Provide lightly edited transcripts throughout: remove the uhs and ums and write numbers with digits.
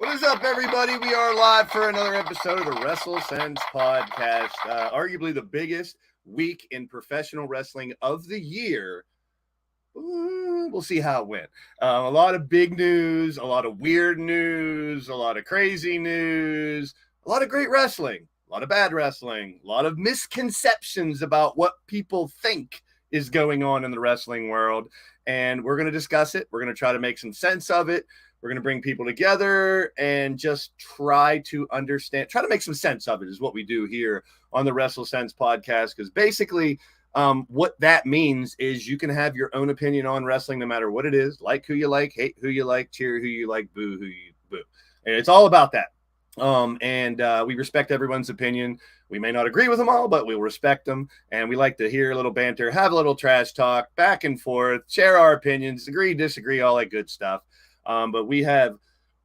What is up, everybody? We are live for another episode of the WrestleSense podcast. Arguably the biggest week in professional wrestling of the year. We'll see how it went. A lot of big news, a lot of weird news, a lot of crazy news, a lot of great wrestling, a lot of bad wrestling, a lot of misconceptions about what people think is going on in the wrestling world. And we're going to discuss it. We're going to try to make some sense of it. We're going to bring people together and just try to understand, try to make some sense of it is what we do here on the WrestleSense podcast. Because basically what that means is you can have your own opinion on wrestling, no matter what it is, like who you like, hate who you like, cheer who you like, boo who you boo. And it's all about that. We respect everyone's opinion. We may not agree with them all, but we'll respect them. And we like to hear a little banter, have a little trash talk, back and forth, share our opinions, agree, disagree, all that good stuff. But we have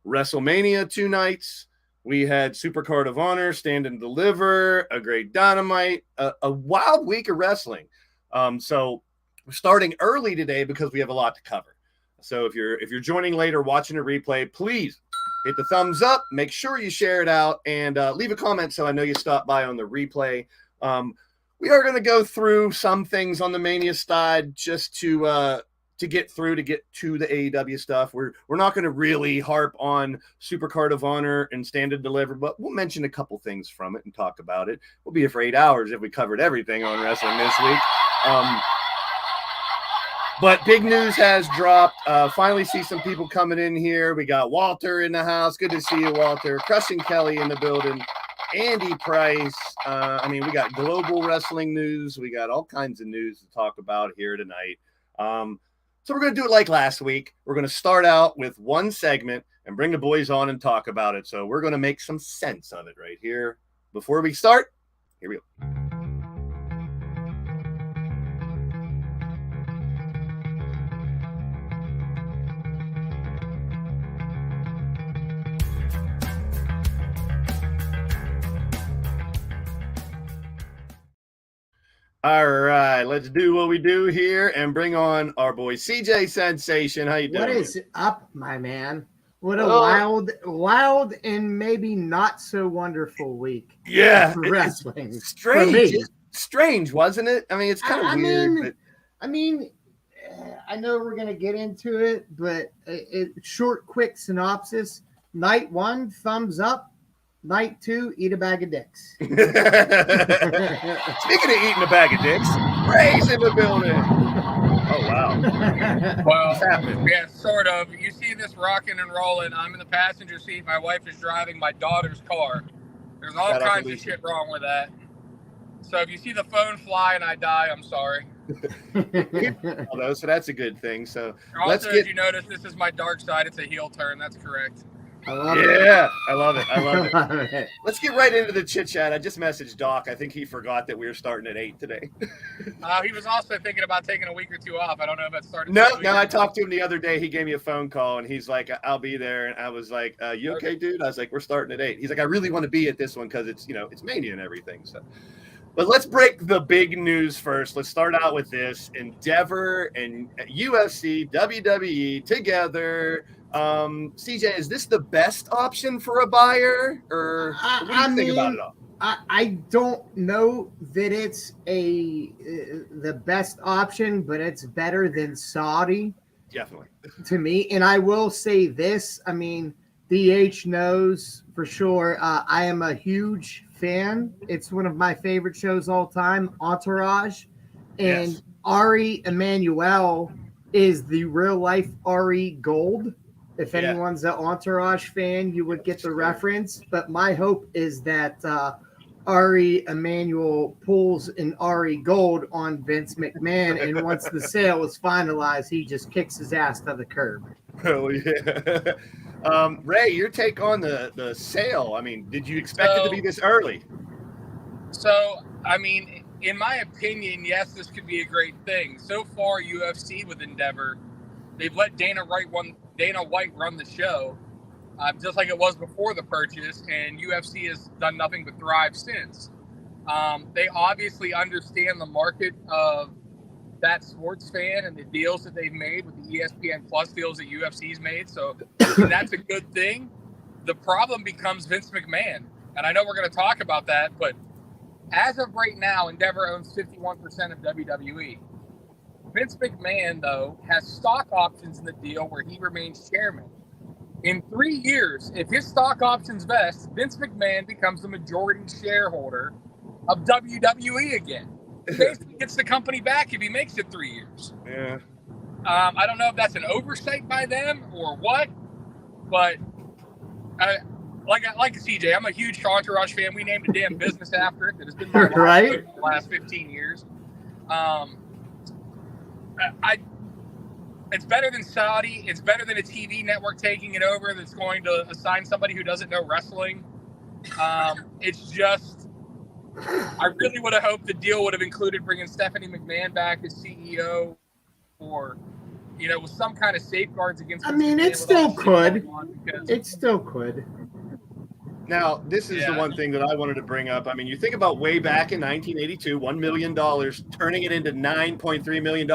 WrestleMania 2 nights. We had Supercard of Honor, Stand and Deliver, a great Dynamite, a wild week of wrestling. So we're starting early today because we have a lot to cover. So if you're joining later, watching a replay, please hit the thumbs up. Make sure you share it out and leave a comment so I know you stopped by on the replay. We are going to go through some things on the Mania side just to get through, to get to the AEW stuff. We're not going to really harp on Supercard of Honor and Stand and Deliver, but we'll mention a couple things from it and talk about it. We'll be here for 8 hours if we covered everything on wrestling this week. But big news has dropped. Finally see some people coming in here. We got Walter in the house. Good to see you, Walter. Crushing Kelly in the building. Andy Price. We got global wrestling news. We got all kinds of news to talk about here tonight. So we're going to do it like last week. We're going to start out with one segment and bring the boys on and talk about it. So we're going to make some sense of it right here. Before we start, here we go. All right, let's do what we do here and bring on our boy CJ Sensation. How you doing? What is up, my man? What a wild and maybe not so wonderful week. Yeah, for wrestling. Strange, wasn't it? I mean, it's kind of weird. I know we're gonna get into it, but short, quick synopsis. Night 1, thumbs up. Night 2, eat a bag of dicks. Speaking of eating a bag of dicks, Ryse in the building. Oh, wow. Well, yeah, sort of. You see this rocking and rolling. I'm in the passenger seat. My wife is driving my daughter's car. There's all kinds of shit wrong with that. So if you see the phone fly and I die, I'm sorry. So that's a good thing. So also, as you notice, this is my dark side. It's a heel turn. That's correct. I love it. Let's get right into the chit chat. I just messaged Doc. I think he forgot that we were starting at 8 today. He was also thinking about taking a week or two off. I don't know if that started. No. I talked to him the other day. He gave me a phone call and he's like, "I'll be there." And I was like, "You okay, dude?" I was like, "We're starting at 8." He's like, "I really want to be at this one because it's it's Mania and everything." So, but let's break the big news first. Let's start out with this: Endeavor and UFC, WWE together. CJ, is this the best option for a buyer, or what do you think about it all? I don't know that it's the best option, but it's better than Saudi. Definitely. To me, and I will say this. I mean, DH knows for sure. I am a huge fan. It's one of my favorite shows all time, Entourage, and yes. Ari Emanuel is the real life Ari Gold. If anyone's an Entourage fan, you would get the reference. But my hope is that Ari Emanuel pulls an Ari Gold on Vince McMahon, and once the sale is finalized, he just kicks his ass to the curb. Oh, yeah. Ray, your take on the sale. I mean, did you expect it to be this early? So, I mean, in my opinion, yes, this could be a great thing. So far, UFC with Endeavor, they've let Dana White run the show, just like it was before the purchase, and UFC has done nothing but thrive since. They obviously understand the market of that sports fan and the deals that they've made with the ESPN Plus deals that UFC's made, so that's a good thing. the problem becomes Vince McMahon. And I know we're going to talk about that, but as of right now, Endeavor owns 51% of WWE. Vince McMahon, though, has stock options in the deal where he remains chairman. In 3 years, if his stock options vest, Vince McMahon becomes the majority shareholder of WWE again. He basically gets the company back if he makes it 3 years. Yeah. I don't know if that's an oversight by them or what, but like CJ, I'm a huge Entourage fan. We named a damn business after it. That has been my life Right. for the last 15 years. It's better than Saudi. It's better than a TV network taking it over that's going to assign somebody who doesn't know wrestling. It's just, I really would have hoped the deal would have included bringing Stephanie McMahon back as CEO, or with some kind of safeguards against. I mean, it still could. It still could. Now, this is the one thing that I wanted to bring up. I mean, you think about way back in 1982, $1 million, turning it into $9.3 million.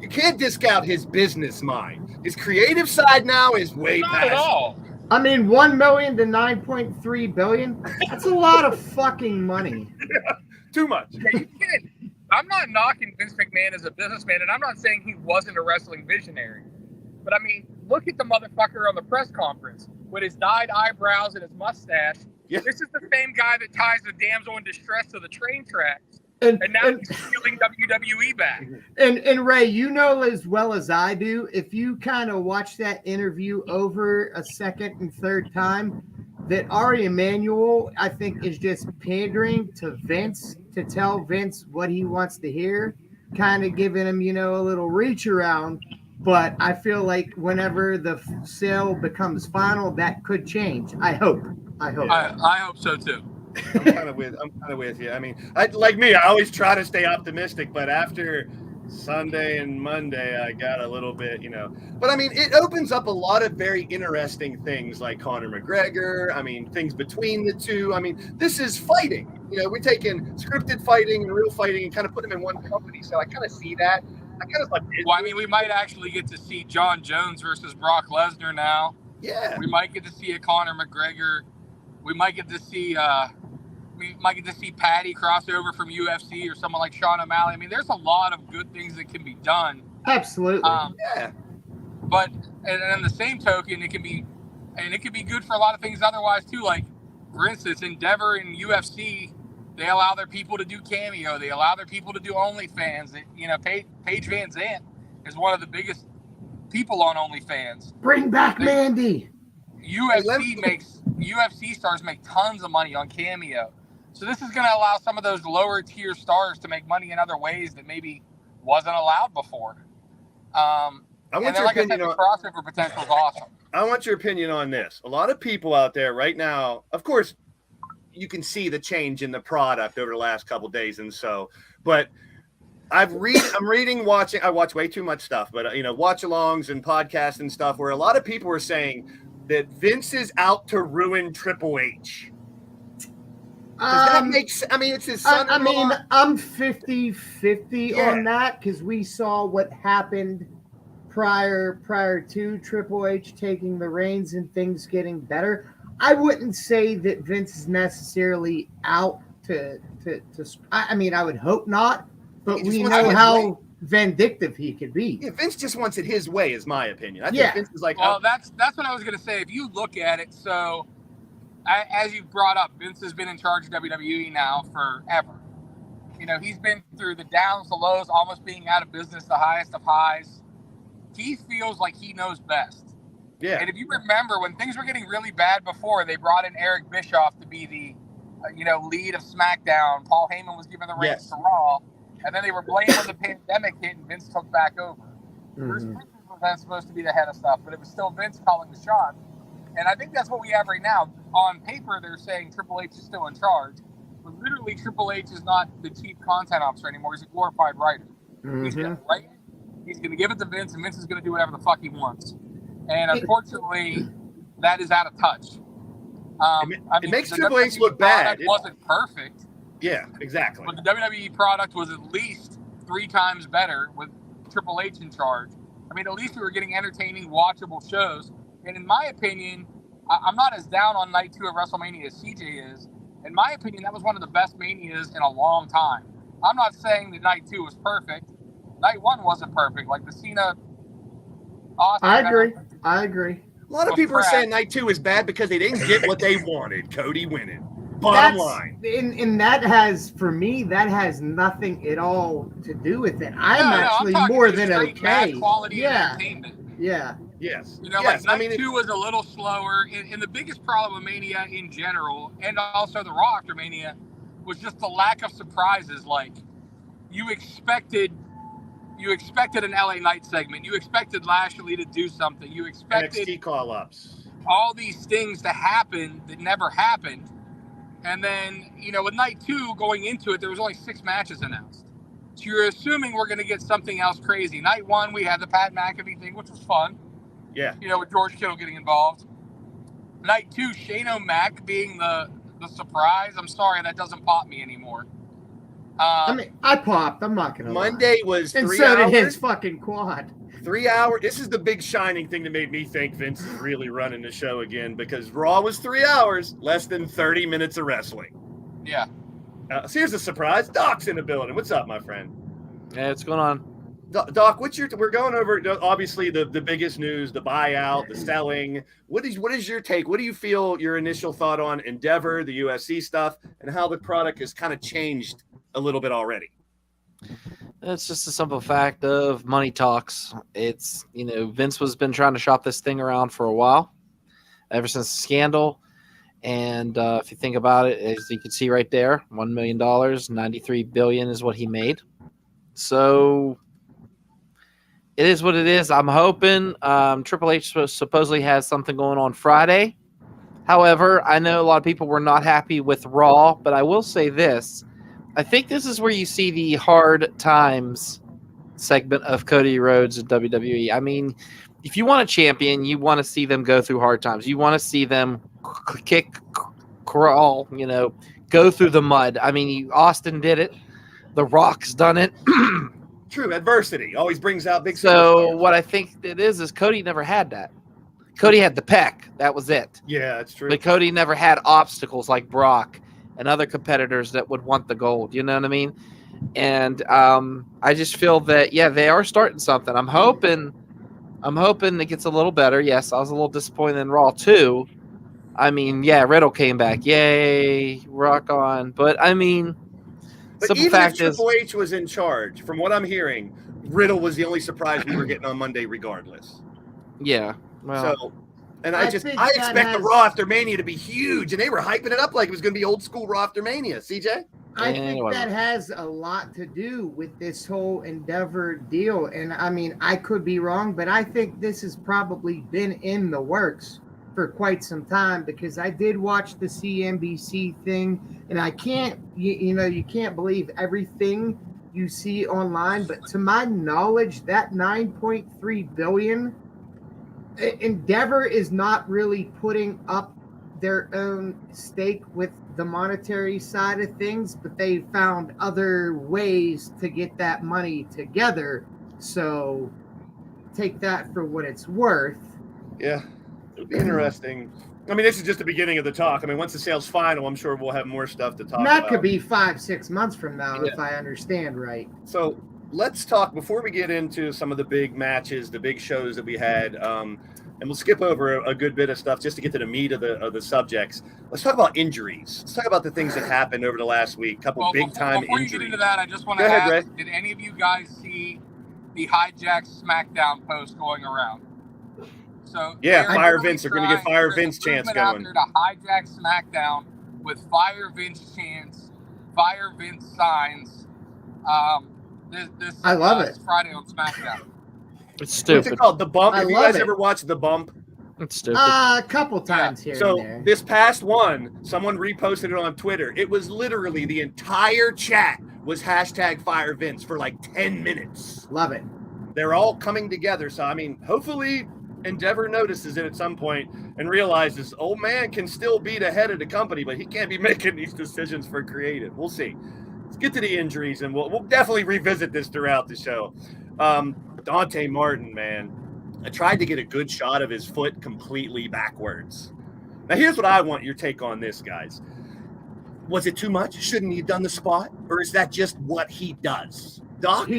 You can't discount his business mind. His creative side now is way Not past. at all. I mean, 1 million to 9.3 billion. That's a lot of fucking money. Too much. Yeah, you can't. I'm not knocking Vince McMahon as a businessman, and I'm not saying he wasn't a wrestling visionary. But I mean, look at the motherfucker on the press conference with his dyed eyebrows and his mustache. Yeah. This is the same guy that ties the damsel in distress to the train tracks. And now he's stealing WWE back. And Ray, you know as well as I do, if you kind of watch that interview over a second and third time, that Ari Emanuel, I think, is just pandering to Vince to tell Vince what he wants to hear, kind of giving him, a little reach around. But I feel like whenever the sale becomes final, that could change. I hope. I hope so too. I'm kind of with you. I mean, I always try to stay optimistic, but after Sunday and Monday, I got a little bit, But I mean, it opens up a lot of very interesting things like Conor McGregor. I mean, things between the two. I mean, this is fighting. We're taking scripted fighting and real fighting and kind of put them in one company. So I kind of see that. I kind of like. Well, I mean, we might actually get to see John Jones versus Brock Lesnar now. Yeah. We might get to see a Conor McGregor. We might get to see Patty cross over from UFC or someone like Sean O'Malley. I mean, there's a lot of good things that can be done. Absolutely. Yeah. But and on the same token, it can be good for a lot of things otherwise too. Like, for instance, Endeavor and UFC, they allow their people to do Cameo. They allow their people to do OnlyFans. Paige Van Zandt is one of the people on OnlyFans. Bring back Mandy. UFC stars make tons of money on Cameo. So this is going to allow some of those lower tier stars to make money in other ways that maybe wasn't allowed before. The crossover potential is awesome. I want your opinion on this. A lot of people out there right now, of course, you can see the change in the product over the last couple of days but I watch way too much stuff, but watch-alongs and podcasts and stuff where a lot of people are saying that Vince is out to ruin Triple H. Does that make sense? I mean, it's his son. I mean, I'm 50-50 on that because we saw what happened prior to Triple H taking the reins and things getting better. I wouldn't say that Vince is necessarily out to I mean, I would hope not, but we know how vindictive he could be. Yeah, Vince just wants it his way, is my opinion. I think Vince is like, well, that's what I was going to say. If you look at it, so as you brought up, Vince has been in charge of WWE now forever. He's been through the downs, the lows, almost being out of business, the highest of highs. He feels like he knows best. Yeah. And if you remember, when things were getting really bad before, they brought in Eric Bischoff to be the, lead of SmackDown. Paul Heyman was given the reins to Raw. And then they were blamed when the pandemic hit and Vince took back over. Bruce Prichard was then supposed to be the head of stuff, but it was still Vince calling the shots. And I think that's what we have right now. On paper, they're saying Triple H is still in charge. But literally, Triple H is not the chief content officer anymore. He's a glorified writer. He's going to write it. He's going to give it to Vince, and Vince is going to do whatever the fuck he wants. And unfortunately, that is out of touch. It makes Triple H look bad. It wasn't perfect. Yeah, exactly. But the WWE product was at least 3 times better with Triple H in charge. I mean, at least we were getting entertaining, watchable shows. And in my opinion, I'm not as down on night 2 of WrestleMania as CJ is. In my opinion, that was one of the best Manias in a long time. I'm not saying that night 2 was perfect. Night 1 wasn't perfect. Like the Cena Austin. I agree. A lot of people are saying night 2 is bad because they didn't get what they wanted. Cody winning. Bottom line. And that has, for me, that has nothing at all to do with it. I'm actually more than okay. Quality entertainment. Yeah. Yes. Like night 2 was a little slower. And the biggest problem with Mania in general, and also the Raw after Mania, was just the lack of surprises. Like, you expected an LA Knight segment. You expected Lashley to do something. You expected NXT call-ups. All these things to happen that never happened. And then, with night 2 going into it, there was only 6 matches announced. So you're assuming we're going to get something else crazy. Night 1, we had the Pat McAfee thing, which was fun. Yeah. With George Kittle getting involved. Night 2, Shane O'Mac being the surprise. I'm sorry, that doesn't pop me anymore. I popped. I'm not going to lie. Monday was 3 hours. And so did his fucking quad. 3 hours. This is the big shining thing that made me think Vince is really running the show again, because Raw was 3 hours, less than 30 minutes of wrestling. Yeah. So here's a surprise. Doc's in the building. What's up, my friend? Yeah, what's going on? Doc, we're going over obviously the biggest news, the buyout, the selling. What is your take? What do you feel your initial thought on Endeavor, the UFC stuff, and how the product has kind of changed a little bit already? It's just a simple fact of money talks. It's, Vince was been trying to shop this thing around for a while, ever since the scandal. And if you think about it, as you can see right there, $1 million, $93 billion is what he made. So it is what it is. I'm hoping Triple H supposedly has something going on Friday. However, I know a lot of people were not happy with Raw, but I will say this. I think this is where you see the hard times segment of Cody Rhodes at WWE. I mean, if you want a champion, you want to see them go through hard times. You want to see them kick, crawl, go through the mud. I mean, Austin did it. The Rock's done it. True. Adversity always brings out big. So what I think it is Cody never had that. Cody had the peck. That was it. Yeah, that's true. But Cody never had obstacles like Brock and other competitors that would want the gold. You know what I mean? And I just feel that, they are starting something. I'm hoping it gets a little better. Yes, I was a little disappointed in Raw too. I mean, Riddle came back. Yay, rock on. But I mean, but even if Triple H was in charge, from what I'm hearing, Riddle was the only surprise we were getting on Monday regardless. Yeah. Well, so, and I expect the Raw after Mania to be huge, and they were hyping it up like it was going to be old school Raw after Mania. CJ? I think that has a lot to do with this whole Endeavor deal. And I mean, I could be wrong, but I think this has probably been in the works for quite some time, because I did watch the CNBC thing, and I can't, you can't believe everything you see online, but to my knowledge, that $9.3 billion, Endeavor is not really putting up their own stake with the monetary side of things, but they found other ways to get that money together. So take that for what it's worth. Yeah, it'll be interesting. I mean, this is just the beginning of the talk. I mean, once the sale's final, I'm sure we'll have more stuff to talk about. That could be 5-6 months from now, if I understand right. So let's talk, before we get into some of the big matches, the big shows that we had, and we'll skip over a good bit of stuff just to get to the meat of the subjects. Let's talk about injuries. Let's talk about the things that happened over the last week. Before you get into that, I just want to ask, did any of you guys see the hijack SmackDown post going around? So Fire Vince are going to get Fire Vince chants going. Out there to hijack SmackDown with Fire Vince chants, Fire Vince signs. I love it. Friday on SmackDown. It's stupid. What's it called? The Bump? Have you guys ever watched The Bump? It's stupid. A couple times here So and there. This past one, someone reposted it on Twitter. It was literally the entire chat was hashtag Fire Vince for like 10 minutes. Love it. They're all coming together. So, I mean, hopefully Endeavor notices it at some point and realizes old man can still be the head of the company, but he can't be making these decisions for creative. We'll see. Let's get to the injuries, and we'll definitely revisit this throughout the show. Dante Martin, man. I tried to get a good shot of his foot completely backwards. Now, here's what I want your take on this, guys. Was it too much? Shouldn't he have done the spot? Or is that just what he does? Doc?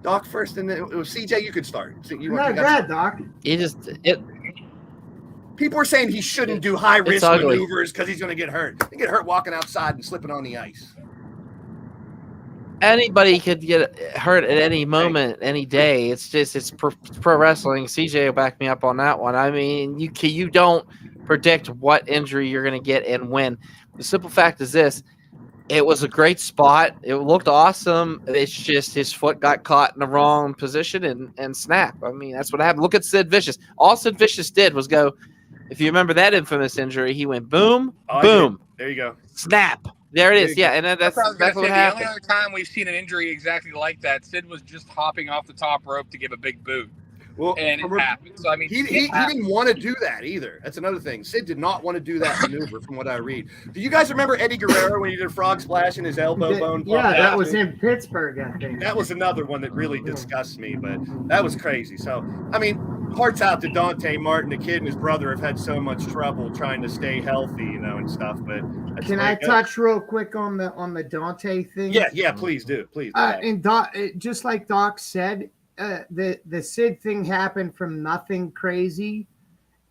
Doc first, and then CJ, you could start. So go ahead, Doc. People are saying he shouldn't do high-risk maneuvers because he's going to get hurt. He get hurt walking outside and slipping on the ice. Anybody could get hurt at any moment, any day. It's pro wrestling. CJ will back me up on that one. I mean, you don't predict what injury you're going to get and when. The simple fact is this: it was a great spot. It looked awesome. It's just his foot got caught in the wrong position and snap. I mean, that's what happened. Look at Sid Vicious. All Sid Vicious did was go. If you remember that infamous injury, he went boom, boom. There you go. Snap. There it is. Yeah, and that's what happened. The only other time we've seen an injury exactly like that, Sid was just hopping off the top rope to give a big boot. Well, and it happened. So I mean, he didn't want to do that either. That's another thing. Sid did not want to do that maneuver, from what I read. Do you guys remember Eddie Guerrero when he did a frog splash and his elbow bone? Yeah, that was in Pittsburgh, I think. That was another one that really disgusts me, but that was crazy. So, I mean, hearts out to Dante Martin. The kid and his brother have had so much trouble trying to stay healthy, and stuff. But can I touch real quick on the Dante thing? Yeah, please do, please. And Doc, just like Doc said. The Sid thing happened from nothing crazy.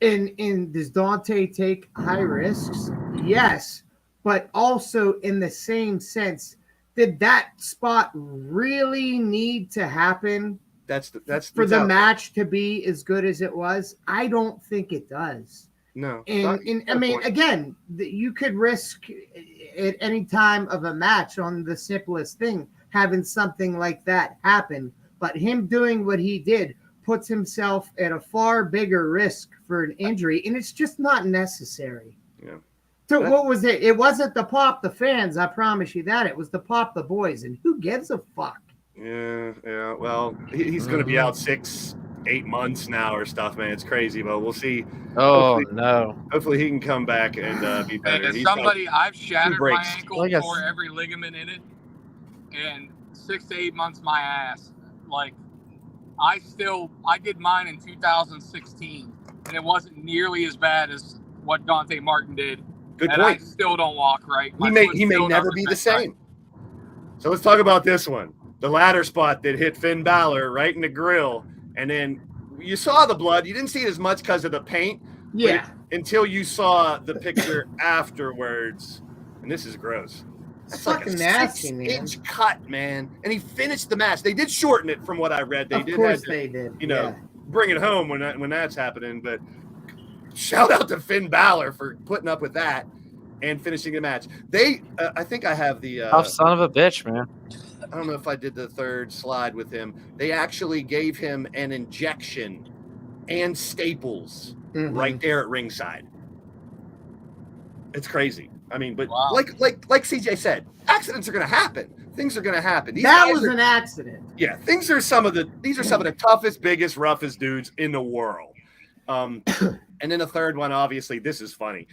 And does Dante take high risks? Yes. But also in the same sense, did that spot really need to happen? That's for the match to be as good as it was? I don't think it does. No. And I mean, again, you could risk at any time of a match on the simplest thing, having something like that happen. But him doing what he did puts himself at a far bigger risk for an injury, and it's just not necessary. Yeah. So what was it? It wasn't to pop the fans, I promise you that. It was to pop the boys, and who gives a fuck? Yeah. Well, he's going to be out 6-8 months now or stuff, man. It's crazy, but we'll see. Oh, no. Hopefully he can come back and be better. And as somebody, I've shattered my ankle Like for every ligament in it, and 6 to 8 months my ass. Like, I did mine in 2016, and it wasn't nearly as bad as what Dante Martin did. Good and point. I still don't walk right. He may never be the same. Right. So let's talk about this one. The ladder spot that hit Finn Balor right in the grill, and then you saw the blood. You didn't see it as much because of the paint. Yeah. Until you saw the picture afterwards, and this is gross. It's like a nasty, 6-inch cut, man. And he finished the match. They did shorten it from what I read. They did. Bring it home when that's happening. But shout out to Finn Balor for putting up with that and finishing the match. I think I have the tough son of a bitch, man. I don't know if I did the third slide with him. They actually gave him an injection and staples right there at ringside. It's crazy. I mean, but wow. like CJ said, accidents are going to happen. Things are going to happen. That was an accident. Yeah, these are some of the toughest, biggest, roughest dudes in the world. And then the third one, obviously, this is funny.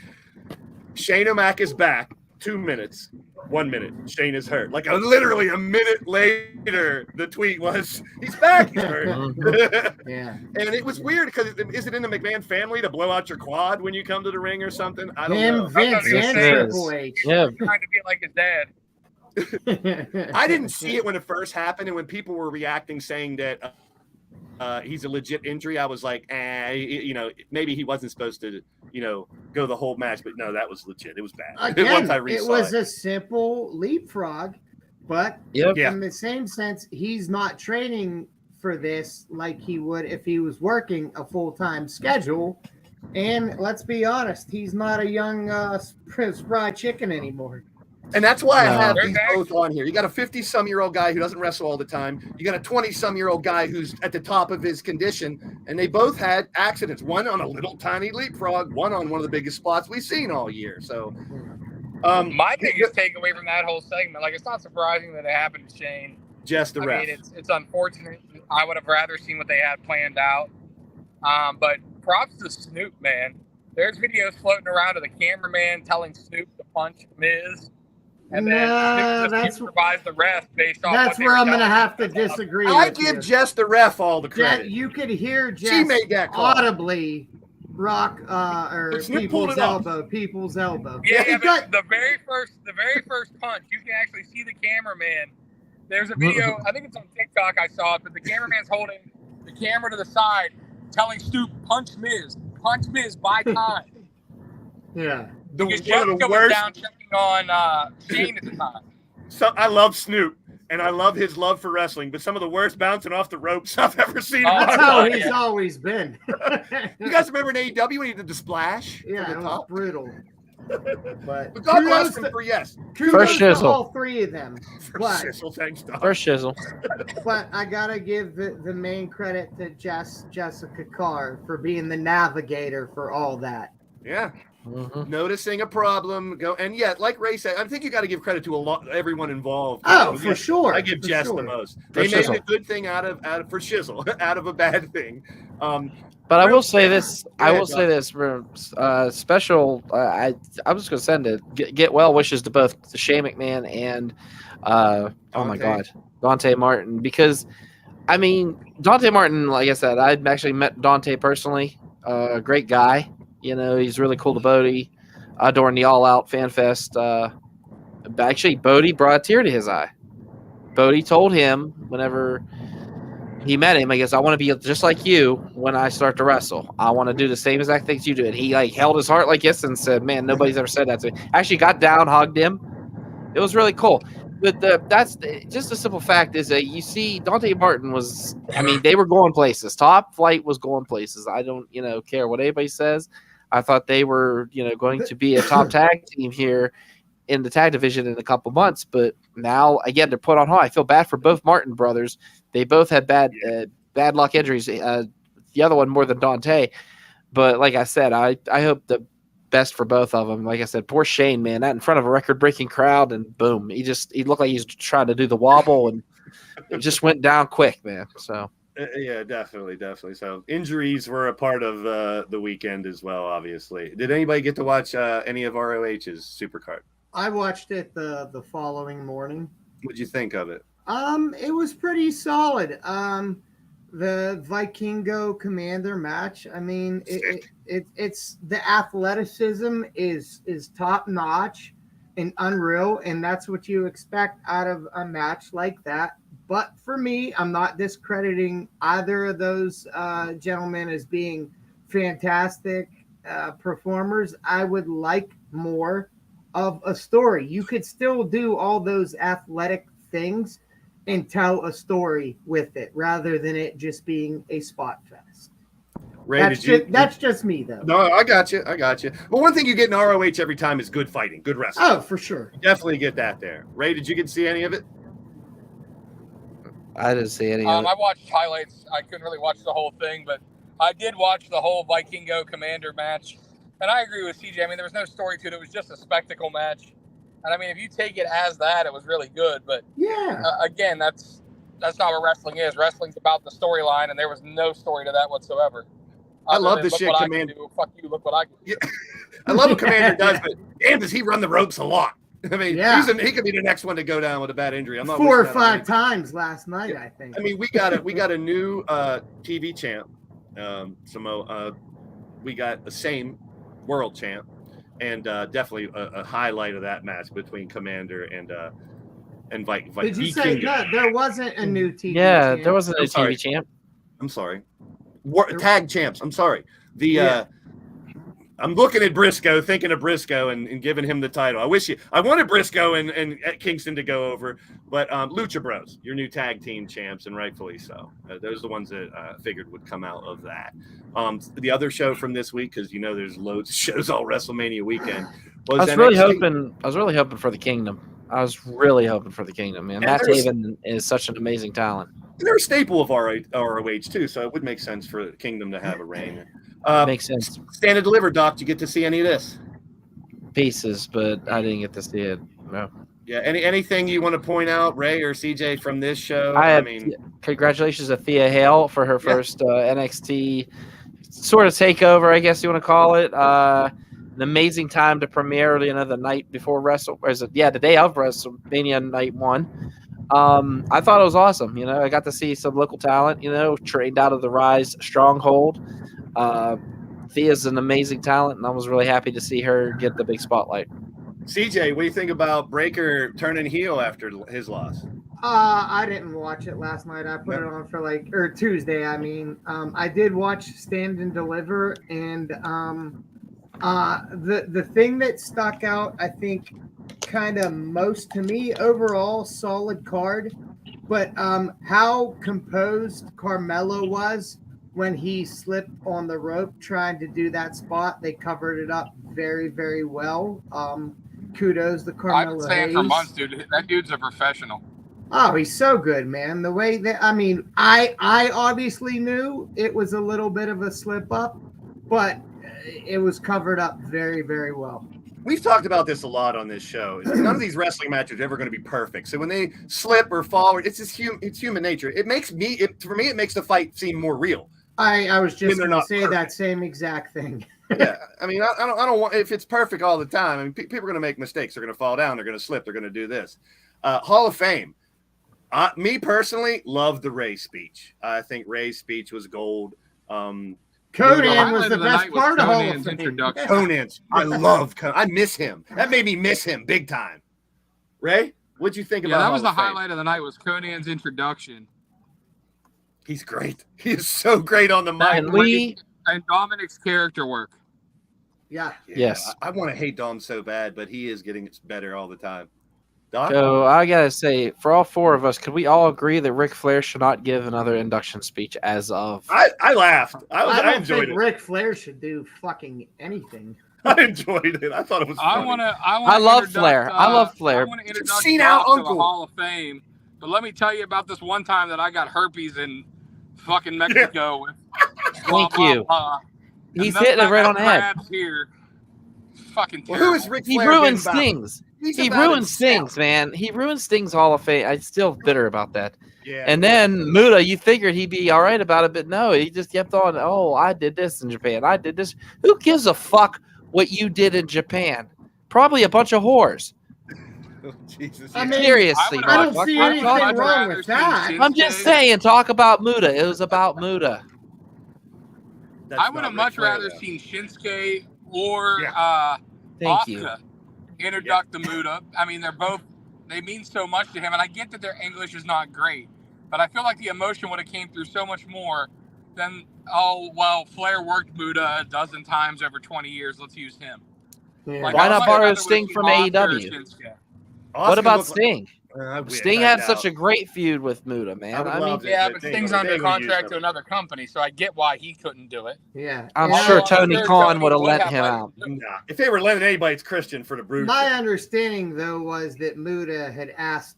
Shane O'Mac is back. 2 minutes. 1 minute. Shane is hurt. Like literally a minute later, the tweet was, "He's back. He's hurt." Yeah. And it was weird because is it in the McMahon family to blow out your quad when you come to the ring or something? I don't know. Vince and Triple H. Yeah. Trying to be like his dad. I didn't see it when it first happened, and when people were reacting saying that he's a legit injury, I was like, maybe he wasn't supposed to, go the whole match. But no, that was legit. It was bad. Again, Once I it was a simple leapfrog, but in the same sense, he's not training for this like he would if he was working a full-time schedule. And let's be honest, he's not a young spry chicken anymore. And that's why I have these both on here. You got a 50-some-year-old guy who doesn't wrestle all the time. You got a 20-some-year-old guy who's at the top of his condition, and they both had accidents. One on a little tiny leapfrog, one on one of the biggest spots we've seen all year. So, my biggest takeaway from that whole segment, like, it's not surprising that it happened to Shane. Just the ref. I mean, it's unfortunate. I would have rather seen what they had planned out. But props to Snoop, man. There's videos floating around of the cameraman telling Snoop to punch Miz. And then that's the ref based off. That's where I'm going to have to disagree. I give Jess the ref all the credit. You could hear Jess she made that call. audibly Rock or Snoop pulled people's it off. elbow. People's elbow. Yeah, but the very first punch, you can actually see the cameraman. There's a video, I think it's on TikTok. I saw it, but the cameraman's holding the camera to the side, telling Snoop, punch Miz, buy time. Yeah. Because One of the Jessica was worst. down checking on Shane at the time. So I love Snoop, and I love his love for wrestling, but some of the worst bouncing off the ropes I've ever seen. in my That's how life. he's always been. You guys remember in AEW when he did the splash? Yeah, from it the was top? brutal. But But God bless kudos him to- for yes. kudos First to shizzle. all three of them. For But shizzle, thanks, Doc. First shizzle. But I gotta give the main credit to Jessica Carr for being the navigator for all that. Yeah. Mhm. Noticing a problem, go and yet, like Ray said, I think you got to give credit to everyone involved. Oh, So, for yeah, sure. I give for Jess sure. the most. For They made shizzle. a good thing out of for shizzle, out of a bad thing. But I Real will say quick. this. Go I ahead, will say this. Special. I was going to send it. Get well wishes to both Shane McMahon and oh my Dante. God, Dante Martin. Because I mean, Dante Martin. Like I said, I'd actually met Dante personally. A great guy. You know, he's really cool to Bodie. During the All Out Fan Fest. Actually, Bodie brought a tear to his eye. Bodie told him whenever he met him, I guess, I want to be just like you when I start to wrestle. I want to do the same exact things you do. And he like held his heart like this and said, man, nobody's ever said that to me. Actually got down, hugged him. It was really cool. But that's just a simple fact is that you see Dante Martin was, I mean, they were going places. Top Flight was going places. I don't, care what anybody says. I thought they were, going to be a top tag team here in the tag division in a couple months, but now again they're put on hold. I feel bad for both Martin brothers. They both had bad luck injuries. The other one more than Dante, but like I said, I hope the best for both of them. Like I said, poor Shane, man, that in front of a record-breaking crowd, and boom, he looked like he's trying to do the wobble, and it just went down quick, man. So. Yeah, definitely. So injuries were a part of the weekend as well, obviously. Did anybody get to watch any of ROH's Supercard? I watched it the following morning. What'd you think of it? It was pretty solid. The Vikingo Commander match. I mean, it's the athleticism is top notch and unreal, and that's what you expect out of a match like that. But for me, I'm not discrediting either of those gentlemen as being fantastic performers. I would like more of a story. You could still do all those athletic things and tell a story with it rather than it just being a spot fest. Ray, That's just me, though. No, I got you. Well, one thing you get in ROH every time is good fighting, good wrestling. Oh, for sure. You definitely get that there. Ray, did you get to see any of it? I didn't see any of it. I watched highlights. I couldn't really watch the whole thing, but I did watch the whole Vikingo Commander match. And I agree with CJ. I mean, there was no story to it. It was just a spectacle match. And I mean, if you take it as that, it was really good. But Yeah. again, that's not what wrestling is. Wrestling's about the storyline, and there was no story to that whatsoever. I love Other the than, shit look what I Commander. can do. Fuck you, look what I can do. Yeah. I love what Commander does, but damn, does he run the ropes a lot? I mean, Yeah. he could be the next one to go down with a bad injury. I'm not 4 or wishing that on 5 anybody. times last night, I think. I mean, we got a new TV champ, Samoa. We got the same world champ, and definitely a highlight of that match between Commander and Did you say no? There wasn't a new TV. Yeah, champ. there wasn't a I'm sorry. TV champ. I'm sorry. Tag champs. I'm sorry. Yeah. I'm looking at Briscoe, thinking of Briscoe, and giving him the title. I wanted Briscoe and Kingston to go over, but Lucha Bros, your new tag team champs, and rightfully so. Those are the ones that I figured would come out of that. The other show from this week, because there's loads of shows all WrestleMania weekend. I was really hoping for the Kingdom. I was really hoping for the Kingdom, man. And Matt there's- Taven is such an amazing talent. They're a staple of ROH too, so it would make sense for Kingdom to have a reign. Makes sense. Stand and Deliver, Doc. Did you get to see any of this? Pieces, but I didn't get to see it. No. Yeah. Anything you want to point out, Ray or CJ, from this show? Congratulations to Thea Hale for her first NXT sort of takeover, I guess you want to call it. An amazing time to premiere, the night before the day of WrestleMania night 1. I thought it was awesome. I got to see some local talent, trained out of the Ryse stronghold. Thea's an amazing talent, and I was really happy to see her get the big spotlight. CJ, what do you think about Breaker turning heel after his loss? I didn't watch it last night. I put it on for Tuesday. I mean, I did watch Stand and Deliver, and the thing that stuck out, I think, kind of most to me, overall solid card, but how composed Carmelo was when he slipped on the rope trying to do that spot. They covered it up very, very well. Kudos to Carmelo. I've been saying for months, dude. That dude's a professional. Oh, he's so good, man. The way that, I mean, I obviously knew it was a little bit of a slip up, but it was covered up very, very well. We've talked about this a lot on this show. None of these wrestling matches are ever going to be perfect. So when they slip or fall, it's just it's human nature. It makes for me, it makes the fight seem more real. I was just going to say perfect. that same exact thing. Yeah, I mean, I don't want, if it's perfect all the time. I mean, people are going to make mistakes. They're going to fall down. They're going to slip. They're going to do this. Hall of Fame. Me personally, love the Ray speech. I think Ray's speech was gold. Conan was the best part of Hall of Fame. Introduction. Conan's. I love Conan. I miss him. That made me miss him big time. Ray, what'd you think about? Yeah, that was the Hall of Fame? highlight of the night. Was Conan's introduction. He's great. He is so great on the mic. And Dominic's character work. Yeah. Yes. I want to hate Dom so bad, but he is getting better all the time. Doc? So I gotta say, for all four of us, could we all agree that Ric Flair should not give another induction speech as of? I laughed. I don't enjoyed think it. Ric Flair should do fucking anything. I enjoyed it. I thought it was funny. I love Flair. I love Flair. I want to introduce Seen you our to the uncle. Hall of Fame. But let me tell you about this one time that I got herpes in fucking Mexico. With Thank you. He's hitting it right on the head. Here. Fucking Well, terrible. who is Ric He Flair? ruins been about? things. He's He about ruins himself. things, man. He ruins things. Hall of Fame. I'm still bitter about that. Yeah. And then Muda, you figured he'd be all right about it, but no, he just kept on. Oh, I did this in Japan. I did this. Who gives a fuck what you did in Japan? Probably a bunch of whores. Oh, Jesus. I mean, Seriously, I don't motherfucker. see I'm anything talking- wrong with that. I'm just saying, talk about Muda. It was about Muda. That's I would not have Ric much Flair, rather though. seen Shinsuke or Thank you. Asuka introduce the Muda. I mean, they mean so much to him, and I get that their English is not great, but I feel like the emotion would have came through so much more than, oh, well, Flair worked Muda a dozen times over 20 years. Let's use him. Yeah. Like, Why I not would borrow rather Sting see from Asuka or AEW? Shinsuke. What Asuka about looked like- Sting? I wish, Sting I had doubt. such a great feud with Muda, man. I would I mean, love it. Yeah, but but they- Sting's they under would use contract to them. another company, so I get why he couldn't do it. Yeah. I'm And sure I'm Tony sure Khan Tony would have would let have him let out. him. Nah. If they were letting anybody, it's Christian for the Bruce. My understanding, though, was that Muda had asked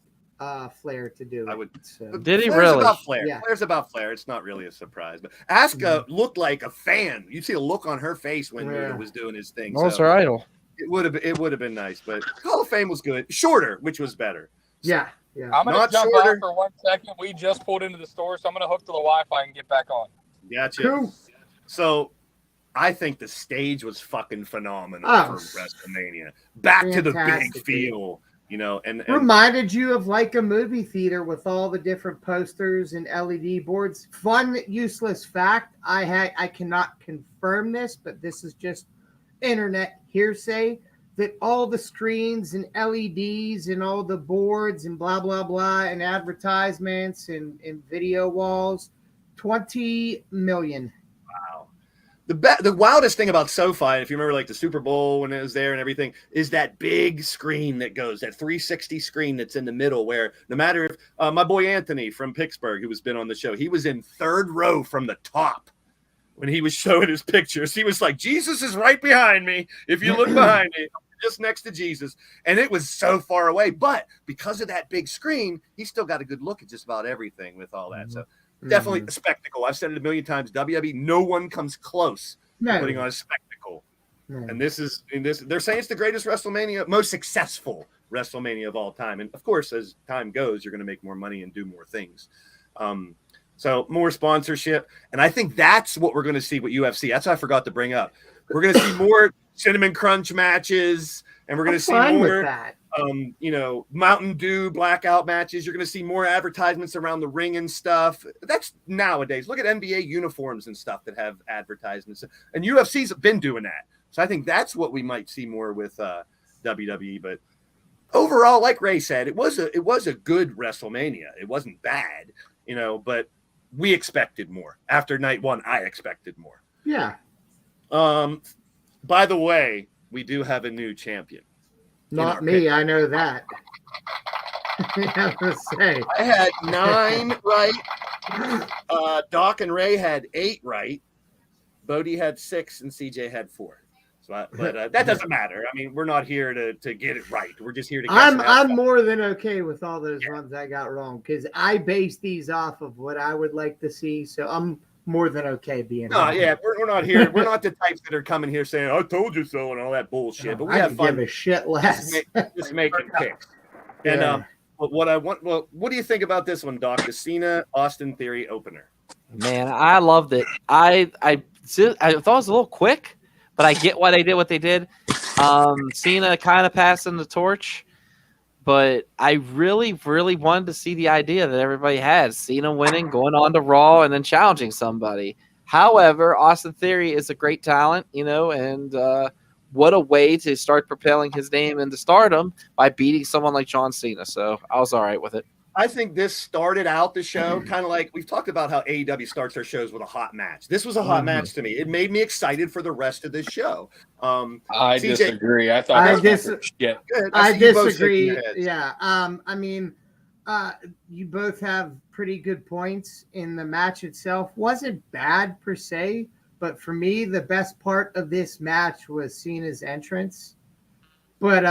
Flair to do it. I would- So. Did he Flair's really? About Flair. Yeah. Flair's about Flair. It's not really a surprise. But Asuka looked like a fan. You see a look on her face when Yeah. Muda was doing his thing. What was So her idol? it would have been nice. But Hall of Fame was good. Shorter, which was better. Yeah. Yeah. I'm going Not to jump shorter. out for 1 second. We just pulled into the store, so I'm going to hook to the Wi-Fi and get back on. Gotcha. Cool. So I think the stage was fucking phenomenal Oh. for WrestleMania. Back to the big Fantastic. feel, and Reminded you of like a movie theater with all the different posters and LED boards. Fun, useless fact. I cannot confirm this, but this is just internet hearsay that all the screens and LEDs and all the boards and blah blah blah and advertisements and video walls, 20 million. the wildest thing about SoFi, if you remember, like the Super Bowl when it was there and everything, is that big screen that goes, that 360 screen that's in the middle, where no matter if my boy Anthony from Pittsburgh, who has been on the show, he was in third row from the top when he was showing his pictures. He was like, Jesus is right behind me. If you look behind me, just next to Jesus. And it was so far away. But because of that big screen, he still got a good look at just about everything with all that. So definitely a spectacle. I've said it a million times. WWE, no one comes close to putting on a spectacle. And this is they're saying it's the greatest WrestleMania, most successful WrestleMania of all time. And of course, as time goes, you're going to make more money and do more things. So more sponsorship. And I think that's what we're going to see with UFC. That's what I forgot to bring up. We're going to see more Cinnamon Crunch matches, and we're going to see fine with more. that. Mountain Dew blackout matches. You're going to see more advertisements around the ring and stuff. That's nowadays. Look at NBA uniforms and stuff that have advertisements, and UFC's been doing that. So I think that's what we might see more with WWE. But overall, like Ray said, it was a good WrestleMania. It wasn't bad, but we expected more. After night one, I expected more. Yeah. By the way, we do have a new champion. Not me, I know that. I have to say. I had 9 right. Doc and Ray had 8 right. Bodie had 6 and CJ had 4. But that doesn't matter. I mean, we're not here to get it right. We're just here to. I'm more than okay with all those ones I got wrong because I base these off of what I would like to see. So I'm more than okay being. No, yeah, we're not here. We're not the types that are coming here saying "I told you so" and all that bullshit. But we have fun. Give a shit less. Just making picks. And what do you think about this one, Doc? The Cena Austin Theory opener. Man, I loved it. I thought it was a little quick. But I get why they did what they did. Cena kind of passing the torch, but I really, really wanted to see the idea that everybody had. Cena winning, going on to Raw, and then challenging somebody. However, Austin Theory is a great talent, and what a way to start propelling his name into stardom by beating someone like John Cena. So I was all right with it. I think this started out the show kind of like we've talked about how AEW starts their shows with a hot match. This was a hot match to me. It made me excited for the rest of the show. I disagree. I thought I disagree. Yeah. I mean, you both have pretty good points in the match itself. Wasn't bad per se, but for me, the best part of this match was Cena's entrance. But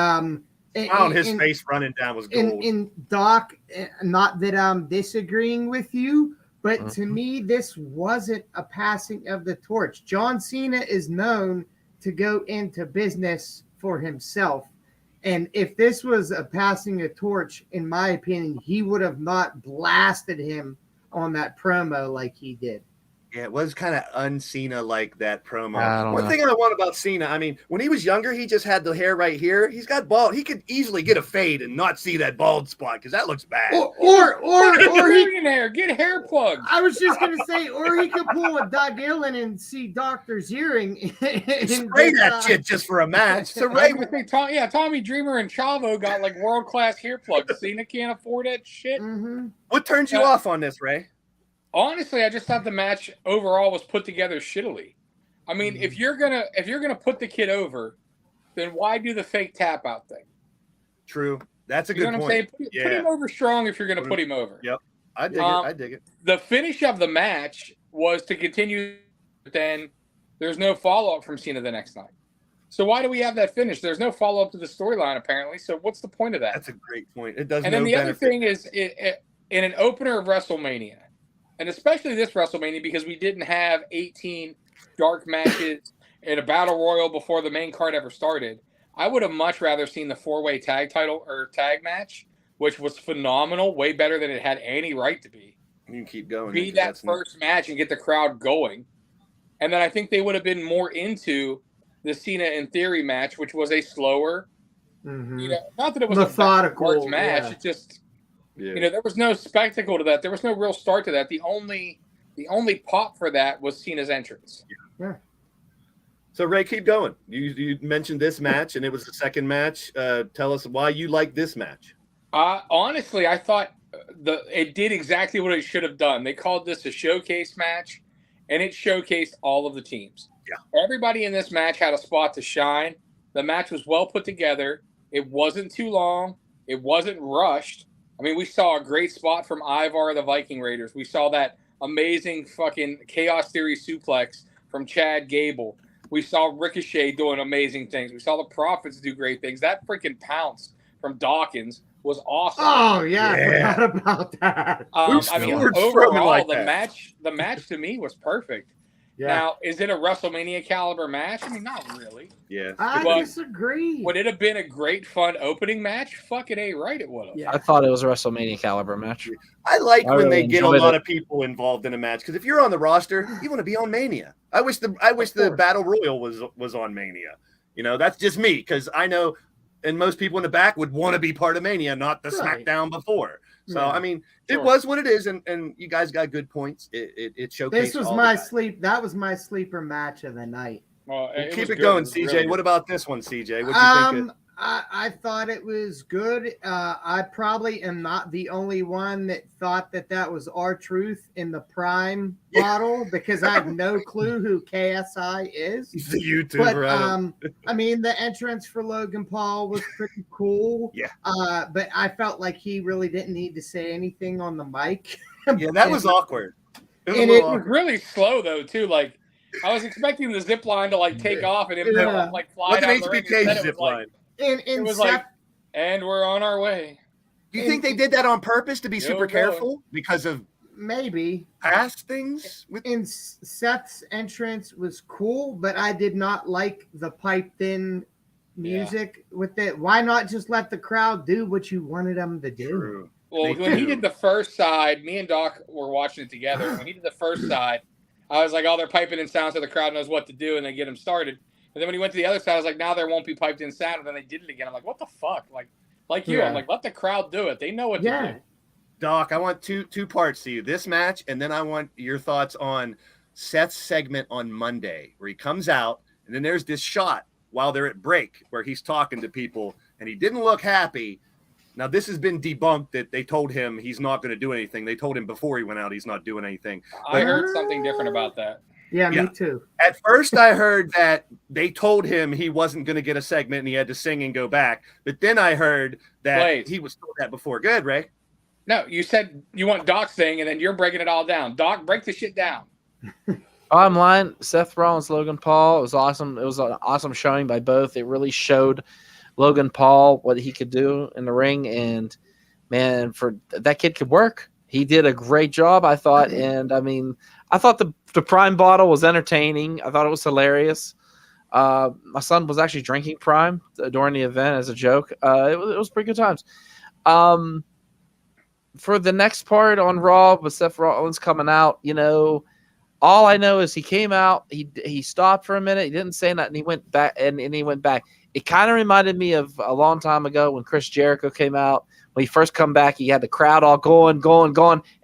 his face running down was gold. In Doc, not that I'm disagreeing with you, but to me, this wasn't a passing of the torch. John Cena is known to go into business for himself. And if this was a passing a torch, in my opinion, he would have not blasted him on that promo like he did. Yeah, it was kind of un-Cena like that promo. One thing I want about Cena, I mean, when he was younger, he just had the hair right here. He's got bald. He could easily get a fade and not see that bald spot because that looks bad. Or he hair, get hair plugs. I was just gonna say, or he could pull a Doug Allen and see Dr. Ziering and spray that shit just for a match. So Ray, Tommy Dreamer and Chavo got like world class hair plugs. Cena can't afford that shit. Mm-hmm. What turns you off on this, Ray? Honestly, I just thought the match overall was put together shittily. I mean, if you're gonna put the kid over, then why do the fake tap out thing? True, that's a good point. What I'm saying? Put him over strong if you're gonna put him over. Yep, I dig it. The finish of the match was to continue. Then there's no follow up from Cena the next night. So why do we have that finish? There's no follow up to the storyline apparently. So what's the point of that? That's a great point. It does. And then the other thing is, in an opener of WrestleMania. And especially this WrestleMania because we didn't have 18 dark matches in a battle royal before the main card ever started. I would have much rather seen the 4-way tag title or tag match, which was phenomenal, way better than it had any right to be. You can keep going. Be that first match and get the crowd going. And then I think they would have been more into the Cena and Theory match, which was a slower, not that it was methodical a match. Yeah. It just... Yeah. There was no spectacle to that. There was no real start to that. The only pop for that was Cena's entrance. Yeah. So Ray, keep going. You mentioned this match, and it was the second match. Tell us why you like this match. Honestly, I thought it did exactly what it should have done. They called this a showcase match, and it showcased all of the teams. Yeah. Everybody in this match had a spot to shine. The match was well put together. It wasn't too long. It wasn't rushed. I mean, we saw a great spot from Ivar of the Viking Raiders. We saw that amazing fucking Chaos Theory suplex from Chad Gable. We saw Ricochet doing amazing things. We saw the Prophets do great things. That freaking pounce from Dawkins was awesome. Oh, yeah. I forgot about that. I mean, overall, the match to me was perfect. Yeah. Now, is it a WrestleMania caliber match? I mean, not really. Yeah. I disagree. Would it have been a great, fun opening match? Fucking A, right, it would have. Yeah. I thought it was a WrestleMania caliber match. I like when they get a lot of people involved in a match because if you're on the roster, you want to be on Mania. I wish the Battle Royal was on Mania. That's just me because I know and most people in the back would want to be part of Mania, not the Right. SmackDown before. So Yeah. I mean, Sure. it was what it is, and you guys got good points. It showcased. This was all my the guys. That was my sleeper match of the night. Well, Keep was it good. going, was CJ. really What good. about this one, CJ? What do you think? I thought it was good. I probably am not the only one that thought that was R-Truth in the Prime bottle because I have no clue who KSI is. He's the YouTuber. But I mean, the entrance for Logan Paul was pretty cool. Yeah. But I felt like he really didn't need to say anything on the mic. Yeah, that was awkward. It was a And little It was awkward. really slow though too. Like I was expecting the zip line to like take off and him Yeah. like fly Like down an the ring. HBK Instead, it zip was like- line. And It was Seth, like, and we're on our way. Do you think they did that on purpose to be No, super no. careful because of maybe. past things? With And Seth's entrance was cool, but I did not like the piped in music with it. Why not just let the crowd do what you wanted them to do? True. Well, They when he do. did the first side, me and Doc were watching it together. When he did the first side, I was like, oh, they're piping in sound so the crowd knows what to do and they get him started. And then when he went to the other side, I was like, now there won't be piped in sound. And then they did it again. I'm like, what the fuck? Like you, Yeah. I'm like, let the crowd do it. They know what to Yeah. do. Doc, I want two parts to you. This match, and then I want your thoughts on Seth's segment on Monday, where he comes out, and then there's this shot while they're at break where he's talking to people, and he didn't look happy. Now, this has been debunked that they told him he's not going to do anything. They told him before he went out he's not doing anything. I heard something different about that. Yeah, Yeah. me too. At first, I heard that they told him he wasn't going to get a segment and he had to sing and go back. But then I heard that Wait. he was told that before. Good, Ray. No, you said you want Doc's thing, and then you're breaking it all down. Doc, break the shit down. Bottom line, Seth Rollins, Logan Paul, it was awesome. It was an awesome showing by both. It really showed Logan Paul what he could do in the ring, and man, for that kid could work. He did a great job, I thought, and I mean, I thought the Prime bottle was entertaining. I thought it was hilarious. My son was actually drinking Prime during the event as a joke. It was pretty good times. For the next part on Raw with Seth Rollins coming out, you know, all I know is he came out, he stopped for a minute, he didn't say nothing, he went back and he went back. It kind of reminded me of a long time ago when Chris Jericho came out. When he first come back, he had the crowd all going,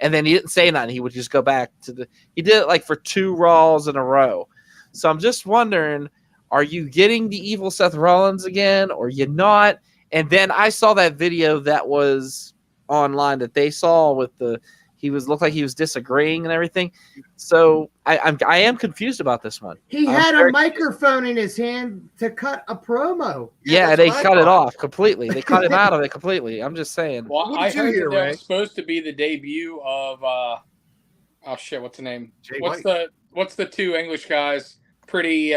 and then he didn't say nothing. He would just go back to he did it like for 2 Raws in a row. So I'm just wondering, are you getting the evil Seth Rollins again, or you not? And then I saw that video that was online that they saw with looked like he was disagreeing and everything. So I am confused about this one. He I'm had a very- microphone in his hand to cut a promo. Yeah, Yeah, that's they what I cut it thought. off completely. They cut him out of it completely. I'm just saying. Well, What I did you heard hear, that Ray? was supposed to be the debut of oh shit, what's the name? Jay What's White. the 2 English guys? Pretty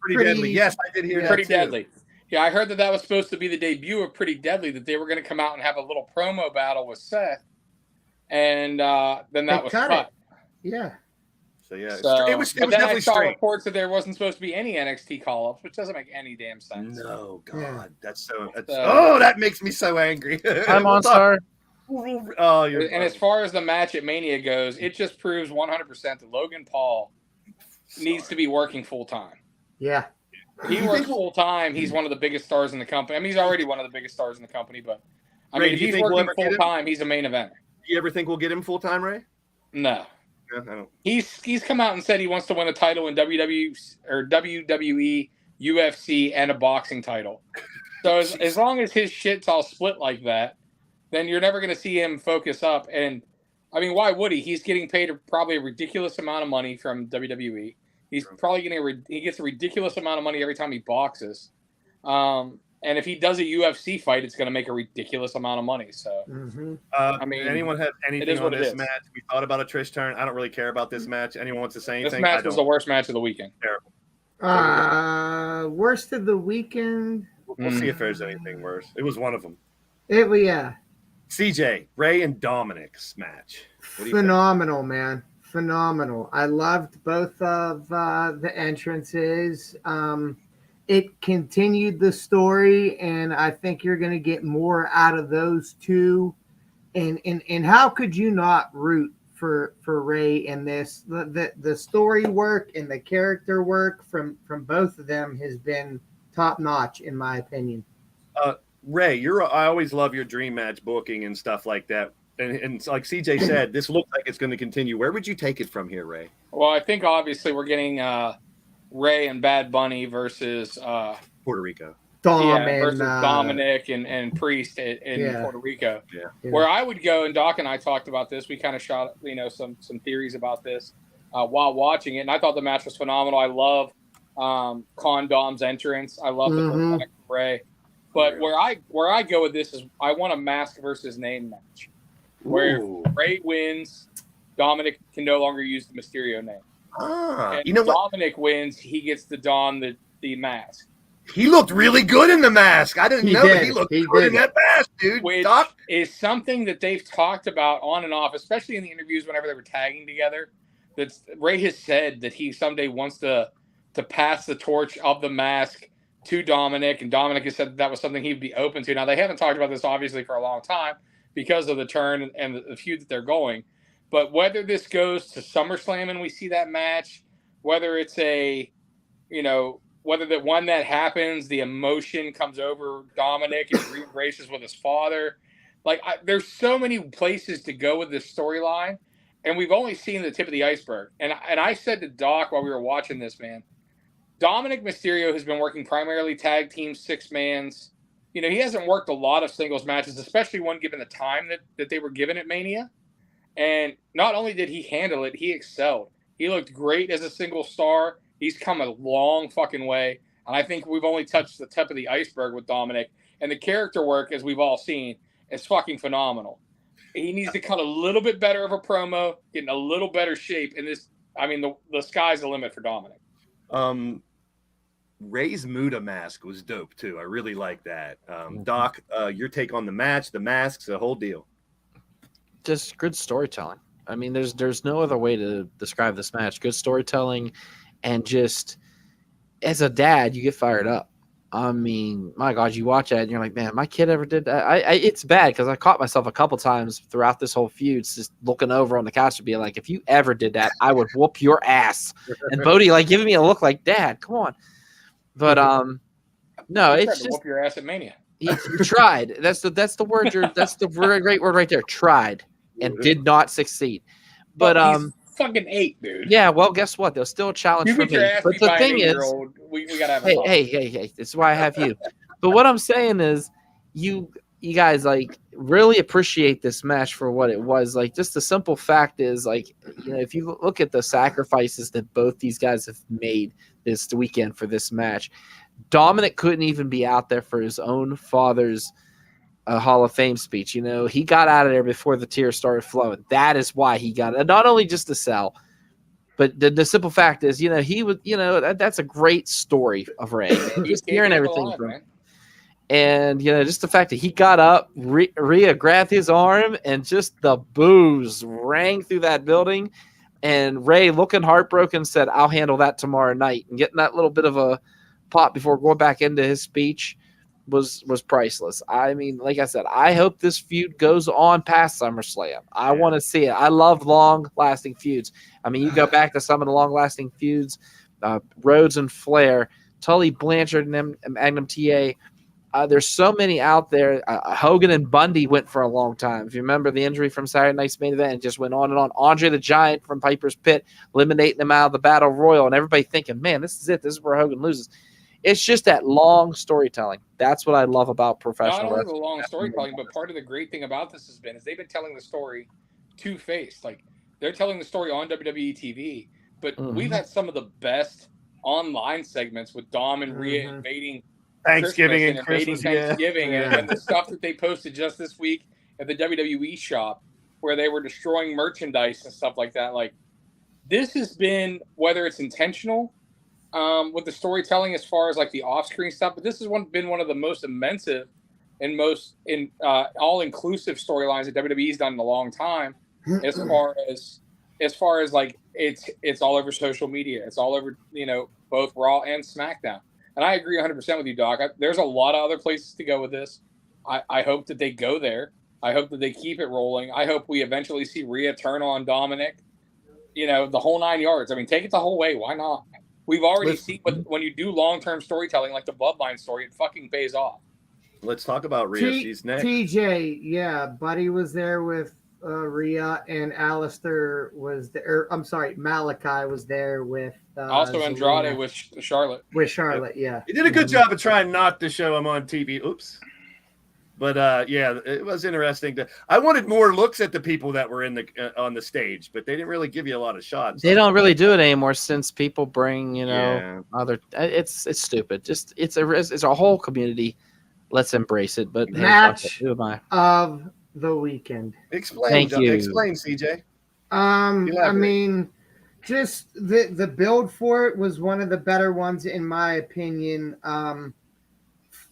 Pretty deadly. Yes, I did hear that. Pretty too. Deadly. Yeah, I heard that was supposed to be the debut of Pretty Deadly, that they were going to come out and have a little promo battle with Seth. And then that They was cut cut. Yeah. So yeah, So, it was but then I definitely saw strange. reports that there wasn't supposed to be any NXT call-ups, which doesn't make any damn sense. No, God, Yeah. that's So- that makes me so angry. Hi, We'll talk- Monstar. Oh, you're And as far as the match at Mania goes, it just proves 100% that Logan Paul needs to be working full-time. Yeah. If he works full-time, he's one of the biggest stars in the company. I mean, he's already one of the biggest stars in the company, but I Ray, mean, if do you he's think we'll working ever get him? full-time, he's a main eventer. Do you ever think we'll get him full time, Ray? No. Yeah, I don't. He's come out and said he wants to win a title in WWE, UFC, and a boxing title. So as long as his shit's all split like that, then you're never going to see him focus up. And I mean, why would he? He's getting paid probably a ridiculous amount of money from WWE. He's probably he gets a ridiculous amount of money every time he boxes. And if he does a UFC fight, it's going to make a ridiculous amount of money. So Mm-hmm. I mean, anyone have it anything is on what it this is. match? We thought about a Trish turn. I don't really care about this match. Anyone wants to say this anything? I match was don't. the worst match of the weekend. Worst of the weekend. We'll see if there's anything worse. It was one of them. Yeah. CJ, Ray, and Dominic's match. What do you think? Phenomenal, man. Phenomenal. I loved both of the entrances. It continued the story, and I think you're going to get more out of those two. And how could you not root for Ray in this? The story work and the character work from both of them has been top notch, in my opinion. Ray, I always love your dream match booking and stuff like that. And like CJ said, this looks like it's going to continue. Where would you take it from here, Ray? Well, I think obviously we're getting Ray and Bad Bunny versus Puerto Rico. Versus Dominic and Priest in Puerto Rico. Yeah. Where I would go, and Doc and I talked about this. We kind of shot, some theories about this while watching it, and I thought the match was phenomenal. I love Condom's entrance. I love the back of Ray. But where I go with this is I want a mask versus name match, where if Ray wins, Dominic can no longer use the Mysterio name. And if Dominic wins, he gets to don the mask. He looked really good in the mask. I didn't know that he looked good in that mask, dude. Which is something that they've talked about on and off, especially in the interviews whenever they were tagging together. That Ray has said that he someday wants to pass the torch of the mask to Dominic, and Dominic has said that was something he'd be open to. Now, they haven't talked about this, obviously, for a long time because of the turn and the feud that they're going. But whether this goes to SummerSlam and we see that match, whether it's whether that one that happens, the emotion comes over Dominic and he re-embraces with his father. There's so many places to go with this storyline, and we've only seen the tip of the iceberg. And I said to Doc while we were watching this, man, Dominic Mysterio has been working primarily tag team 6-mans. He hasn't worked a lot of singles matches, especially one given the time that they were given at Mania. And not only did he handle it, he excelled. He looked great as a single star. He's come a long fucking way. And I think we've only touched the tip of the iceberg with Dominic. And the character work, as we've all seen, is fucking phenomenal. He needs to cut a little bit better of a promo, get in a little better shape. And the sky's the limit for Dominic. Ray's Muda mask was dope, too. I really like that. Doc, your take on the match, the masks, the whole deal. Just good storytelling. I mean, there's no other way to describe this match. Good storytelling. And just as a dad, you get fired up. I mean, my God, you watch that and you're like, man, my kid ever did that. It's bad because I caught myself a couple times throughout this whole feud just looking over on the couch and being like, if you ever did that, I would whoop your ass. And Bodie giving me a look like, Dad, come on. But no, it's just whoop your ass at Mania. He tried. That's the word. That's the very great word right there. Tried and did not succeed. But fucking 8, dude. Yeah, well, guess what? There's still a challenge for me. But the thing is, we gotta have hey, this is why I have you. But what I'm saying is, you guys really appreciate this match for what it was. Just the simple fact is, if you look at the sacrifices that both these guys have made this weekend for this match, Dominic couldn't even be out there for his own father's Hall of Fame speech. He got out of there before the tears started flowing. That is why he got it. Not only just to sell, but the simple fact is, he was, that's a great story of Ray. Just hearing everything from him. And, just the fact that he got up, Rhea grabbed his arm, and just the boos rang through that building. And Ray, looking heartbroken, said, I'll handle that tomorrow night. And getting that little bit of a pop before going back into his speech was priceless. I mean, like I said, I hope this feud goes on past SummerSlam. I want to see it. I love long-lasting feuds. I mean, you go back to some of the long-lasting feuds, Rhodes and Flair, Tully Blanchard and Magnum TA. There's so many out there. Hogan and Bundy went for a long time. If you remember the injury from Saturday night's main event, it just went on and on. Andre the Giant from Piper's Pit, eliminating them out of the Battle Royal, and everybody thinking, man, this is it. This is where Hogan loses. It's just that long storytelling. That's what I love about professional wrestling. Not only the long storytelling, but part of the great thing about this has been they've been telling the story two-faced. They're telling the story on WWE TV, but we've had some of the best online segments with Dom and Rhea invading Thanksgiving and Christmas, Thanksgiving and the stuff that they posted just this week at the WWE shop where they were destroying merchandise and stuff like that. This has been, whether it's intentional with the storytelling as far as the off-screen stuff, but this has been one of the most immense and most all-inclusive storylines that WWE's done in a long time. As far as it's all over social media, it's all over both Raw and SmackDown. And I agree 100% with you, Doc. There's a lot of other places to go with this. I hope that they go there. I hope that they keep it rolling. I hope we eventually see Rhea turn on Dominic. The whole 9 yards. I mean, take it the whole way. Why not? We've already seen when you do long-term storytelling like the Bloodline story, it fucking pays off. Let's talk about Rhea. She's next. TJ, yeah, Buddy was there with Rhea, and Alistair was there. I'm sorry, Malachi was there with. Also, Andrade with Charlotte. With Charlotte, yeah. He did a good job of trying not to show him on TV. Oops. But yeah, it was interesting. I wanted more looks at the people that were in the on the stage, but they didn't really give you a lot of shots. They don't really do it anymore since people bring, other. It's stupid. Just it's a whole community. Let's embrace it. But match who am I? Of the weekend. Explain, CJ. I mean, just the build for it was one of the better ones in my opinion.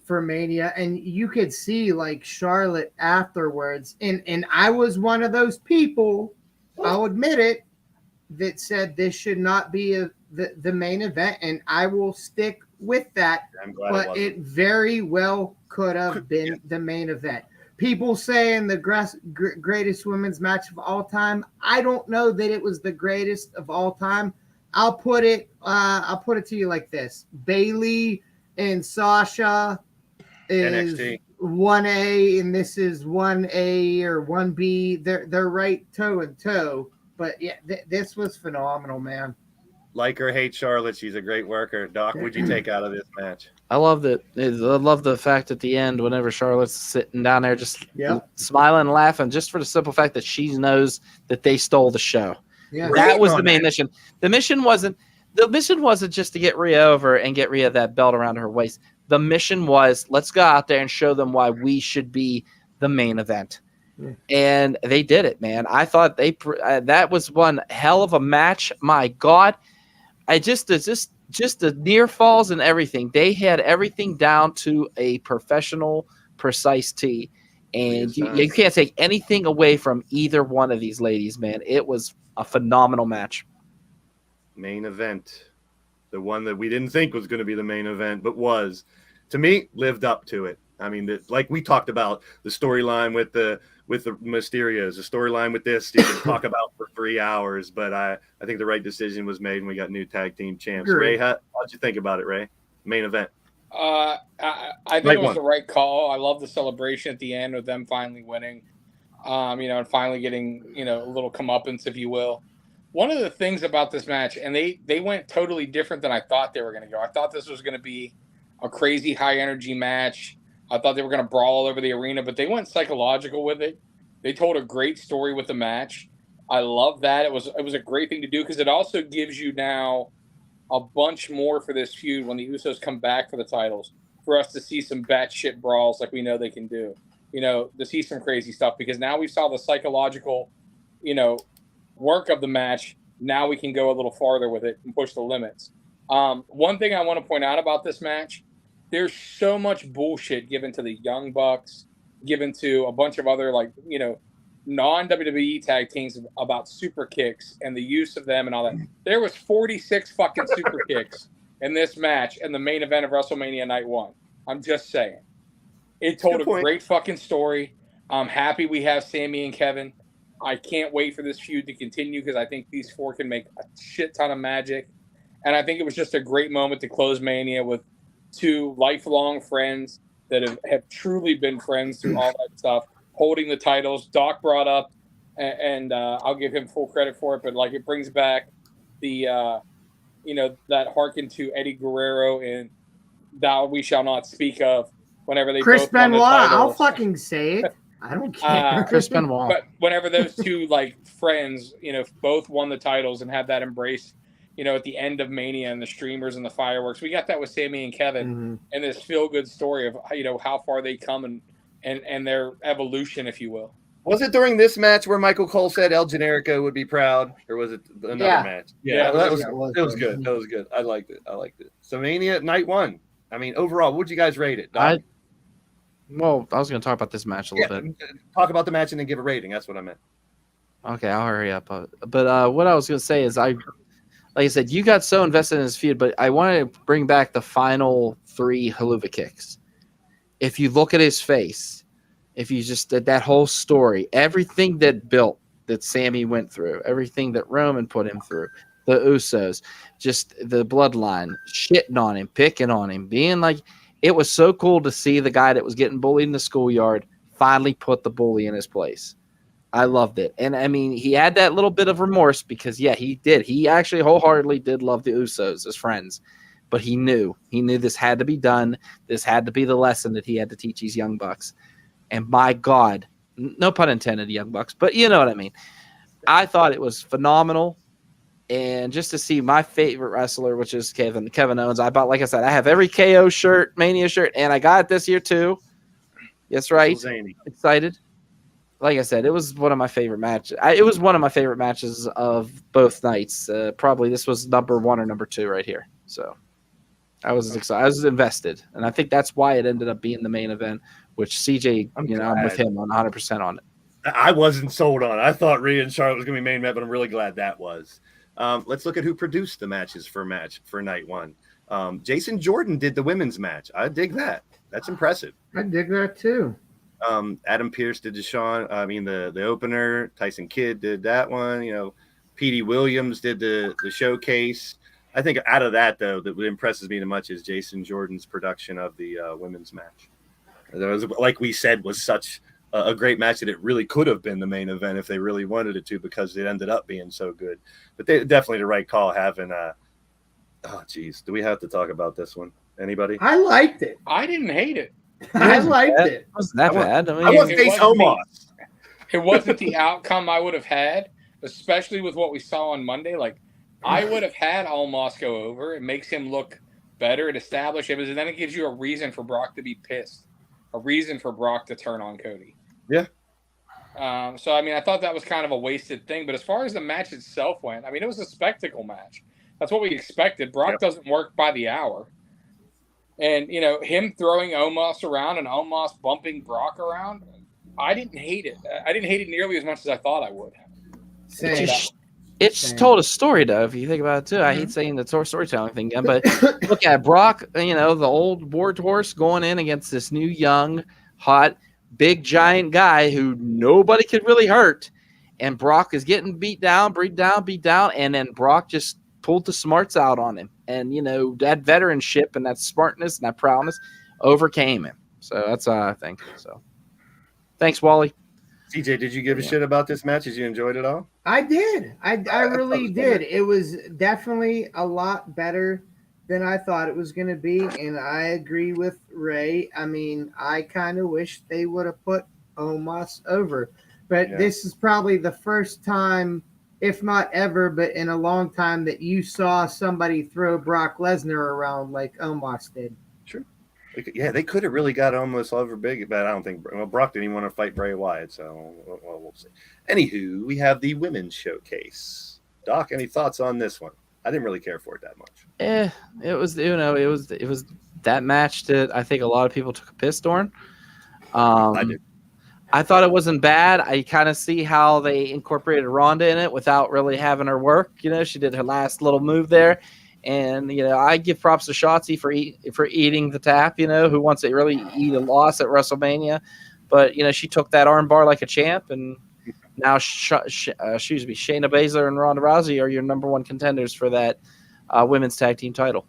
For Mania, and you could see like Charlotte afterwards, and I was one of those people, I'll admit it, that said this should not be the main event, and I will stick with that. I'm glad but it very well could have been the main event. People saying the greatest women's match of all time. I don't know that it was the greatest of all time. I'll put it to you like this: Bayley and Sasha is NXT 1A, and this is 1A or 1B. They're right toe and toe. But yeah, this was phenomenal, man. Like or hate Charlotte, she's a great worker. Doc, what'd you take out of this match? I loved it. I love the fact at the end, whenever Charlotte's sitting down there just smiling and laughing, just for the simple fact that she knows that they stole the show. Yeah, that was the main mission. The mission wasn't just to get Rhea over and get Rhea that belt around her waist. The mission was, let's go out there and show them why we should be the main event. Yeah. And they did it, man. I thought that was one hell of a match. My God. Just the near falls and everything. They had everything down to a professional, precise T. And you can't take anything away from either one of these ladies, man. It was a phenomenal match. Main event. The one that we didn't think was going to be the main event, but was, to me, lived up to it. I mean, like we talked about, the storyline with the Mysterios, the storyline with this, you can talk about for 3 hours, but I think the right decision was made, and we got new tag team champs. Sure. Ray, how'd you think about it, Ray? Main event. I think it was the right call. I love the celebration at the end with them finally winning, and finally getting, a little comeuppance, if you will. One of the things about this match, and they went totally different than I thought they were going to go. I thought this was going to be a crazy high energy match. I thought they were going to brawl all over the arena, but they went psychological with it. They told a great story with the match. I love that. It was a great thing to do, because it also gives you now a bunch more for this feud when the Usos come back for the titles, for us to see some batshit brawls like we know they can do. To see some crazy stuff, because now we saw the psychological, work of the match. Now we can go a little farther with it and push the limits. One thing I want to point out about this match, there's so much bullshit given to the Young Bucks, given to a bunch of other non-WWE tag teams about super kicks and the use of them and all that. There was 46 fucking super kicks in this match in the main event of WrestleMania Night 1. I'm just saying. It told a great fucking story. I'm happy we have Sammy and Kevin. I can't wait for this feud to continue, because I think these four can make a shit ton of magic. And I think it was just a great moment to close Mania with two lifelong friends that have truly been friends through all that stuff, holding the titles. Doc brought up, and I'll give him full credit for it, but it brings back the, that hearken to Eddie Guerrero and Thou We Shall Not Speak Of, whenever they Chris both won the Benoit, titles. I'll fucking say it. I don't care. Chris Benoit. But whenever those two friends, both won the titles and had that embrace, at the end of Mania and the streamers and the fireworks, we got that with Sammy and Kevin, and this feel good story of how far they come and their evolution, if you will. Was it during this match where Michael Cole said El Generico would be proud, or was it another match? Yeah, it was good. That was good. I liked it. So Mania Night 1. I mean, overall, what'd you guys rate it? I was going to talk about this match a little bit. Talk about the match and then give a rating. That's what I meant. Okay, I'll hurry up. But what I was going to say is, like I said, you got so invested in this feud, but I wanted to bring back the final 3 haluva kicks. If you look at his face, if you just did that whole story, everything that Sammy went through, everything that Roman put him through, the Usos, just the bloodline, shitting on him, picking on him, being it was so cool to see the guy that was getting bullied in the schoolyard finally put the bully in his place. I loved it. And I mean, he had that little bit of remorse because, yeah, he did. He actually wholeheartedly did love the Usos as friends, but he knew this had to be done. This had to be the lesson that he had to teach these young bucks. And my God, no pun intended, young bucks, but you know what I mean. I thought it was phenomenal. And just to see my favorite wrestler, which is Kevin Owens, like I said, I have every KO shirt, Mania shirt, and I got it this year too. That's right. Excited. Like I said, it was one of my favorite matches. It was one of my favorite matches of both nights. Probably this was number 1 or number 2 right here. So I was excited. I was invested, and I think that's why it ended up being the main event. Which CJ, I'm with him on 100% on it. I wasn't sold on it. I thought Rhea and Charlotte was going to be main event, but I'm really glad that was. Let's look at who produced the matches for night 1. Jason Jordan did the women's match. I dig that. That's impressive. I dig that too. Adam Pearce did the opener. Tyson Kidd did that one. Petey Williams did the showcase. I think out of that, though, that what impresses me the much is Jason Jordan's production of the women's match. That was, like we said, was such a great match that it really could have been the main event if they really wanted it to, because it ended up being so good. But they definitely the right call having. Do we have to talk about this one? Anybody? I liked it. I didn't hate it. I liked it. It wasn't that bad. I want Face Omos. It wasn't the outcome I would have had, especially with what we saw on Monday. Like, I would have had Omos go over. It makes him look better. It establishes him, and then it gives you a reason for Brock to be pissed, a reason for Brock to turn on Cody. Yeah. So, I thought that was kind of a wasted thing. But as far as the match itself went, it was a spectacle match. That's what we expected. Brock doesn't work by the hour. And, him throwing Omos around and Omos bumping Brock around, I didn't hate it. I didn't hate it nearly as much as I thought I would. It's told a story, though, if you think about it, too. I hate saying the storytelling thing again, but look at Brock, the old war horse going in against this new, young, hot, big, giant guy who nobody could really hurt. And Brock is getting beat down, and then Brock just pulled the smarts out on him. And, that veteranship and that smartness and that prowess overcame him. So that's I think. So thanks, Wally. CJ, did you give a shit about this match? Did you enjoy it all? I did. I really did. It was definitely a lot better than I thought it was going to be. And I agree with Ray. I kind of wish they would have put Omos over. But this is probably the first time, if not ever, but in a long time, that you saw somebody throw Brock Lesnar around like Omos did. Sure. Yeah, they could have really got Omos over big, but I don't think Brock didn't even want to fight Bray Wyatt, so we'll see. Anywho, we have the women's showcase. Doc, any thoughts on this one? I didn't really care for it that much. It was that match that I think a lot of people took a piss during. I did. I thought it wasn't bad. I kind of see how they incorporated Ronda in it without really having her work. She did her last little move there. And, I give props to Shotzi for eating the tap, who wants to really eat a loss at WrestleMania. But, she took that armbar like a champ. And now, Shayna Baszler and Ronda Rousey are your number 1 contenders for that women's tag team title.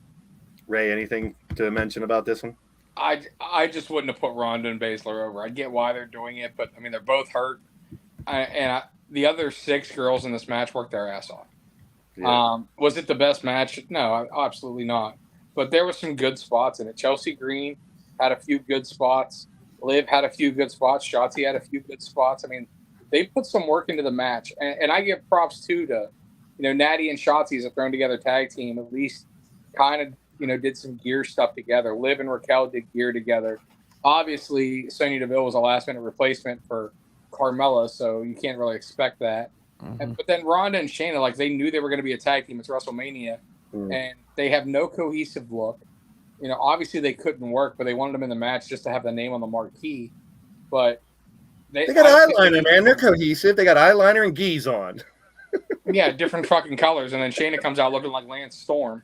Ray, anything to mention about this one? I just wouldn't have put Ronda and Baszler over. I get why they're doing it, but they're both hurt. The other 6 girls in this match worked their ass off. Yeah. Was it the best match? No, absolutely not. But there were some good spots in it. Chelsea Green had a few good spots. Liv had a few good spots. Shotzi had a few good spots. They put some work into the match, and I give props too to, Natty and Shotzi as a thrown together tag team. At least kind of. Did some gear stuff together. Liv and Raquel did gear together. Obviously, Sonya Deville was a last-minute replacement for Carmella, so you can't really expect that. Mm-hmm. But then Ronda and Shayna, they knew they were going to be a tag team. It's WrestleMania, and they have no cohesive look. Obviously they couldn't work, but they wanted them in the match just to have the name on the marquee. But they got eyeliner, man. They're cohesive. They got eyeliner and geese on. Yeah, different fucking colors, and then Shayna comes out looking like Lance Storm.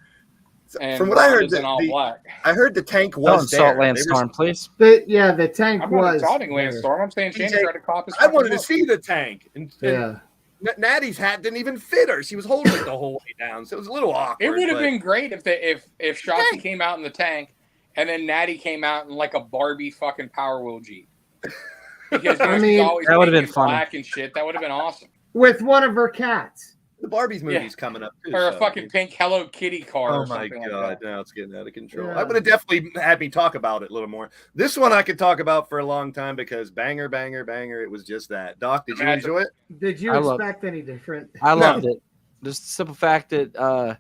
And from what I heard, black. I heard the tank was there. Lance Storm, please. The tank I'm was. I'm not insulting Lance Storm. I'm saying Shayna tried to cop his. I wanted to see the tank. And yeah. Natty's hat didn't even fit her. She was holding it the whole way down, so it was a little awkward. It would have been great if Shotzi came out in the tank and then Natty came out in like a Barbie fucking Power Wheel Jeep. Because I she's mean, always that would've been painted funny. black and shit. That would have been awesome. with one of her cats. The Barbie's movie's coming up too. Or a so, fucking pink Hello Kitty car oh or my something god, like that. now it's getting out of control. Yeah. I would have definitely had me talk about it a little more. This one I could talk about for a long time because banger, banger, banger. It was just that. Doc, did you enjoy it? Did you I love- expect any different? I No. loved it. Just the simple fact that,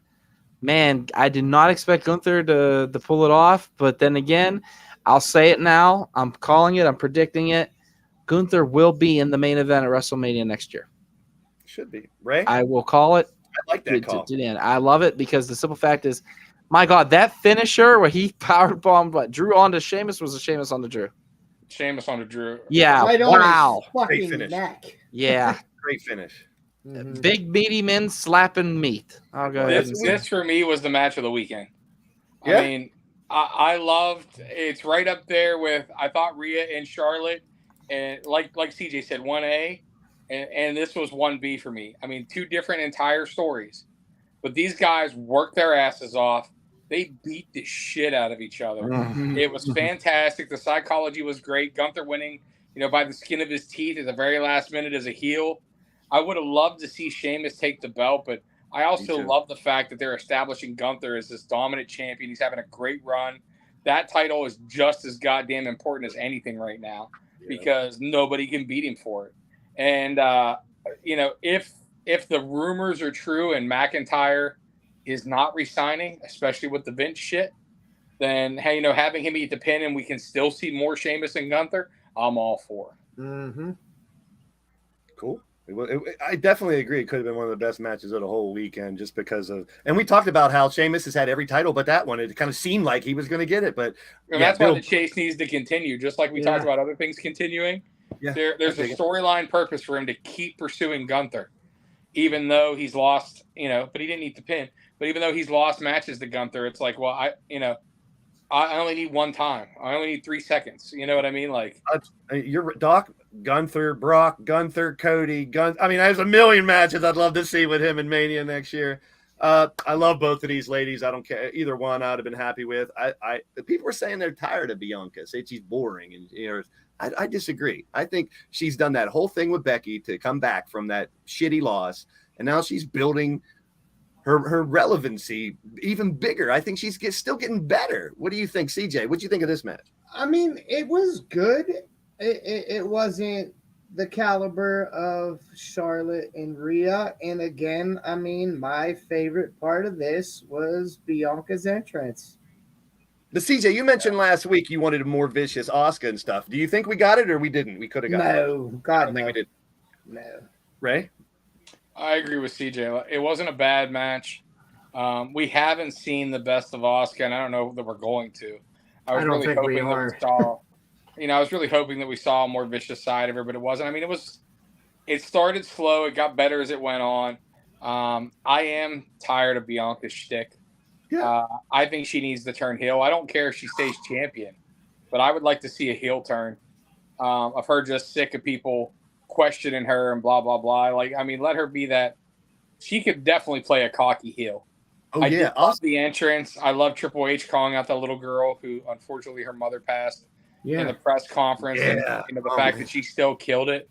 man, I did not expect Gunther to pull it off. But then again, I'll say it now. I'm calling it. I'm predicting it. Gunther will be in the main event at WrestleMania next year. Should be. Ray? I will call it. I like that call. To the end. I love it because the simple fact is, my God, that finisher where he power bombed Drew onto Sheamus was a Sheamus onto Drew. Sheamus on the Drew. Yeah. Right on Wow. his fucking finish. neck. Yeah. Great finish. Mhm. Big meaty men slapping meat. I'll go ahead and say. This for me was the match of the weekend. Yeah? I mean, I loved it's right up there with I thought Rhea and Charlotte, and like CJ said, 1A, and this was 1B for me. I mean, two different entire stories, but these guys worked their asses off. They beat the shit out of each other. It was fantastic. The psychology was great. Gunther winning, by the skin of his teeth at the very last minute as a heel. I would have loved to see Sheamus take the belt, but I also Me too. love the fact that they're establishing Gunther as this dominant champion. He's having a great run. That title is just as goddamn important as anything right now because nobody can beat him for it. And, if the rumors are true and McIntyre is not resigning, especially with the Vince shit, then, hey, having him eat the pin and we can still see more Sheamus and Gunther, I'm all for it. Mhm. Cool. I definitely agree. It could have been one of the best matches of the whole weekend just because of, and we talked about how Sheamus has had every title, but that one, it kind of seemed like he was going to get it. But And that's why the chase needs to continue, just like we talked about other things continuing. Yeah, There's a storyline purpose for him to keep pursuing Gunther, even though he's lost, but he didn't eat the pin. But even though he's lost matches to Gunther, it's like, well, I only need one time. I only need 3 seconds. You know what I mean? Like, you're Doc, Gunther, Brock, Gunther, Cody, I mean, there's a million matches I'd love to see with him in Mania next year. I love both of these ladies. I don't care either one. I'd have been happy with. The people were saying they're tired of Bianca, say she's boring, and I disagree. I think she's done that whole thing with Becky to come back from that shitty loss, and now she's building her relevancy even bigger. I think she's still getting better. What do you think, CJ? What do you think of this match? I mean, it was good. It wasn't the caliber of Charlotte and Rhea. And again, I mean, my favorite part of this was Bianca's entrance. But CJ, you mentioned last week you wanted a more vicious Asuka and stuff. Do you think we got it or we didn't? We could have got it. No, I God, don't think no. we did. No. Ray? I agree with CJ. It wasn't a bad match. We haven't seen the best of Asuka, and I don't know that we're going to. I was I don't really think we hoping that are. we saw. I was really hoping that we saw a more vicious side of her, but it wasn't. I mean, it started slow. It got better as it went on. I am tired of Bianca's shtick. Yeah. I think she needs to turn heel. I don't care if she stays champion, but I would like to see a heel turn of her just sick of people questioning her and blah, blah, blah. Like, I mean, let her be that. She could definitely play a cocky heel. Oh, I yeah. did love the entrance. I love Triple H calling out that little girl who, unfortunately, her mother passed in the press conference. Yeah. And the fact that she still killed it.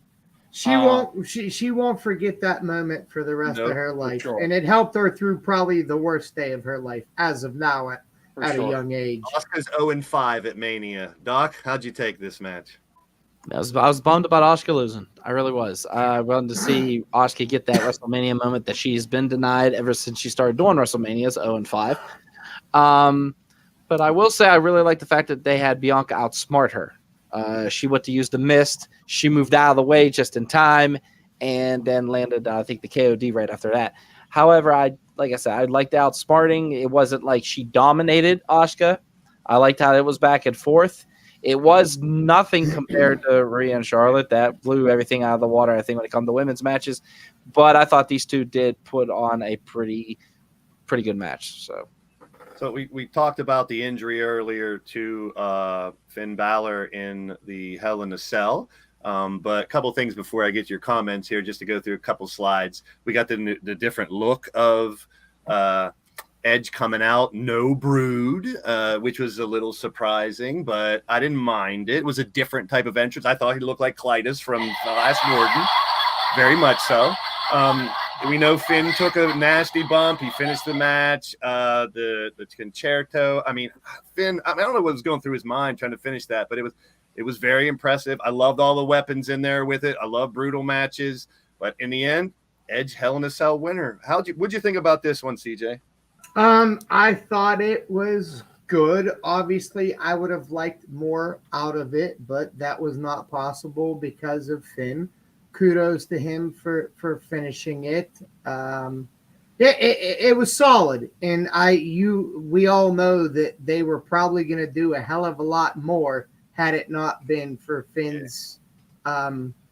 She won't forget that moment for the rest of her life. sure. And it helped her through probably the worst day of her life as of now at a young age. Asuka's 0-5 at Mania. Doc, how'd you take this match? I was bummed about Asuka losing. I really was. I wanted to see Asuka get that WrestleMania moment that she's been denied ever since she started doing WrestleManias, 0-5. But I will say I really like the fact that they had Bianca outsmart her. She went to use the mist. She moved out of the way just in time and then landed, I think, the KOD right after that. However, like I said, I liked the outsmarting. It wasn't like she dominated Asuka. I liked how it was back and forth. It was nothing compared to Rhea and Charlotte. That blew everything out of the water, I think, when it comes to women's matches. But I thought these two did put on a pretty good match. So we talked about the injury earlier to Finn Balor in the Hell in a Cell. But a couple things before I get to your comments here, just to go through a couple slides. We got the different look of Edge coming out, no brood, which was a little surprising, but I didn't mind it. It was a different type of entrance. I thought he looked like Clytus from The Last Warden, very much so. We know Finn took a nasty bump. He finished the match. The concerto. I mean, Finn. I don't know what was going through his mind trying to finish that, but it was very impressive. I loved all the weapons in there with it. I love brutal matches, but in the end, Edge Hell in a Cell winner. What'd you think about this one, CJ? I thought it was good. Obviously, I would have liked more out of it, but that was not possible because of Finn. Kudos to him for finishing it. It was solid, and we all know that they were probably going to do a hell of a lot more had it not been for Finn's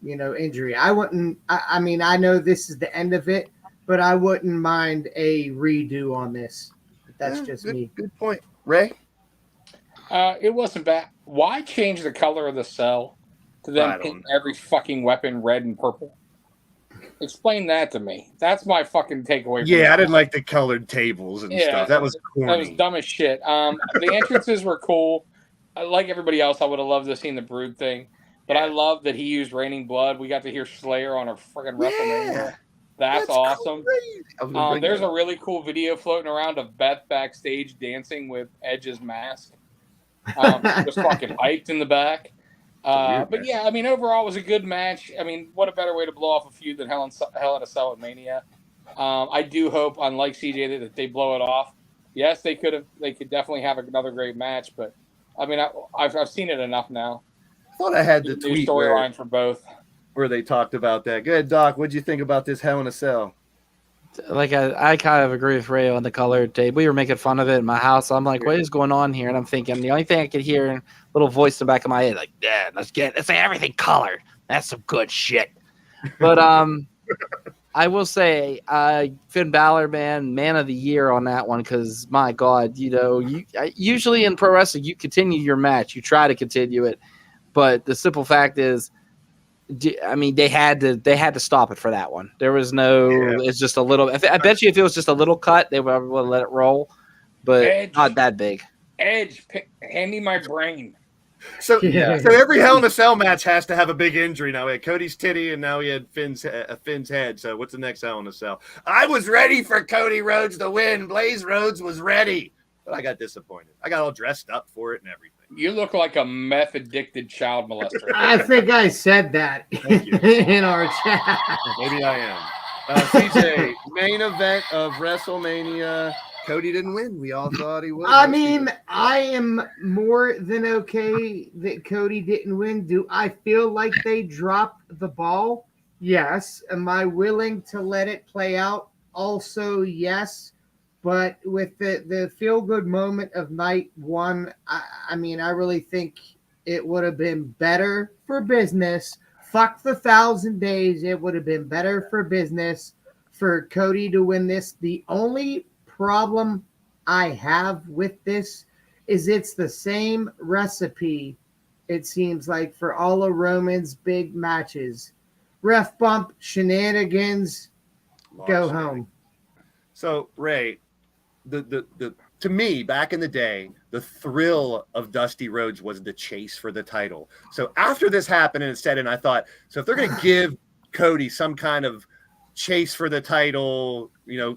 injury. I mean, I know this is the end of it, but I wouldn't mind a redo on this. That's just me. Good point. Ray? It wasn't bad. Why change the color of the cell to then paint every fucking weapon red and purple? Explain that to me. That's my fucking takeaway. Yeah, I didn't like the colored tables and stuff. That was corny. That was dumb as shit. The entrances were cool. Like everybody else, I would have loved to have seen the Brood thing. But I love that he used Raining Blood. We got to hear Slayer on a freaking WrestleMania. That's awesome. There's a really cool video floating around of Beth backstage dancing with Edge's mask. Just fucking hyped in the back. But yeah, I mean, overall, it was a good match. I mean, what a better way to blow off a feud than Hell in a Cell at Mania. I do hope, unlike CJ, that they blow it off. Yes, they could definitely have another great match, but I mean, I've seen it enough now. I thought I had the tweet storyline for both where they talked about that. Go ahead, Doc. What'd you think about this Hell in a Cell? Like I kind of agree with Ray on the color tape. We were making fun of it in my house. I'm like, what is going on here? And I'm thinking the only thing I could hear, a little voice in the back of my head, like, Dad, let's say everything colored. That's some good shit. But I will say, Finn Balor, man of the year on that one, because my God, usually in pro wrestling you continue your match, you try to continue it, but the simple fact is, I mean, they had to stop it for that one. There was no. Yeah. It's just a little. I bet you if it was just a little cut, they would let it roll, but Edge, not that big. Edge, hand me my brain. So every Hell in a Cell match has to have a big injury. Now we had Cody's titty, and now we had Finn's head. So what's the next Hell in a Cell? I was ready for Cody Rhodes to win. Blaze Rhodes was ready, but I got disappointed. I got all dressed up for it and everything. You look like a meth-addicted child molester. I think I said that in our chat. Maybe I am. CJ, main event of WrestleMania. Cody didn't win. We all thought he would. I mean, I am more than okay that Cody didn't win. Do I feel like they dropped the ball? Yes. Am I willing to let it play out? Also, yes. But with the feel-good moment of night one, I mean, I really think it would have been better for business. Fuck the 1,000 days. It would have been better for business for Cody to win this. The only problem I have with this is it's the same recipe, it seems like, for all of Roman's big matches. Ref bump, shenanigans, go home. So, Ray, the to me, back in the day, the thrill of Dusty Rhodes was the chase for the title. So after this happened and it said, and I thought, so if they're going to give Cody some kind of chase for the title,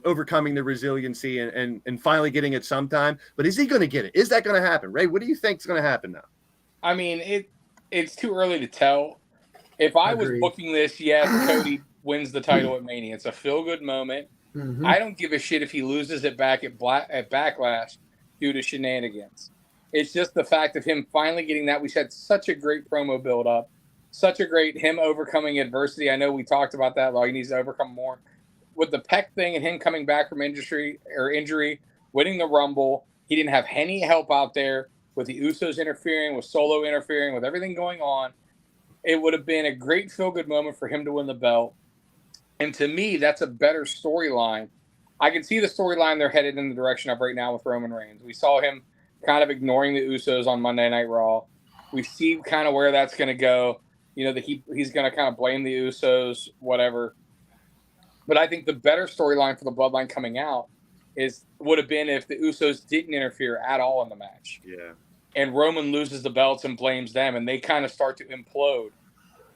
overcoming the resiliency and finally getting it sometime, but is he going to get it? Is that going to happen? Ray, what do you think is going to happen now? I mean, it's too early to tell. If I was booking this, yes, Cody wins the title at Mania. It's a feel-good moment. Mm-hmm. I don't give a shit if he loses it back at Backlash due to shenanigans. It's just the fact of him finally getting that. We had such a great promo build-up, such a great him overcoming adversity. I know we talked about that. He needs to overcome more. With the Peck thing and him coming back from injury, winning the Rumble, he didn't have any help out there with the Usos interfering, with Solo interfering, with everything going on. It would have been a great feel-good moment for him to win the belt. And to me, that's a better storyline. I can see the storyline they're headed in the direction of right now with Roman Reigns. We saw him kind of ignoring the Usos on Monday Night Raw. We see kind of where that's going to go. That he's going to kind of blame the Usos, whatever. But I think the better storyline for the Bloodline coming out would have been if the Usos didn't interfere at all in the match. Yeah. And Roman loses the belts and blames them, and they kind of start to implode.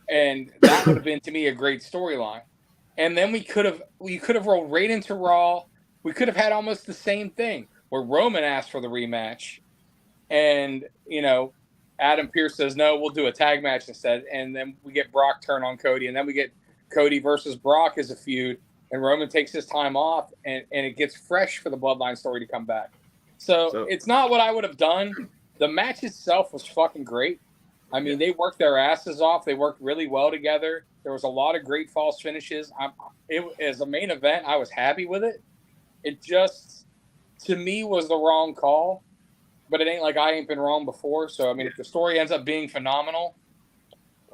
And that would have been, to me, a great storyline. And then we could have rolled right into Raw. We could have had almost the same thing where Roman asked for the rematch, and Adam Pearce says no, we'll do a tag match instead. And then we get Brock turn on Cody, and then we get Cody versus Brock as a feud, and Roman takes his time off, and it gets fresh for the Bloodline story to come back. So it's not what I would have done. The match itself was fucking great. I mean, they worked their asses off. They worked really well together. There was a lot of great false finishes. As a main event, I was happy with it. It just, to me, was the wrong call. But it ain't like I ain't been wrong before. So, I mean, if the story ends up being phenomenal,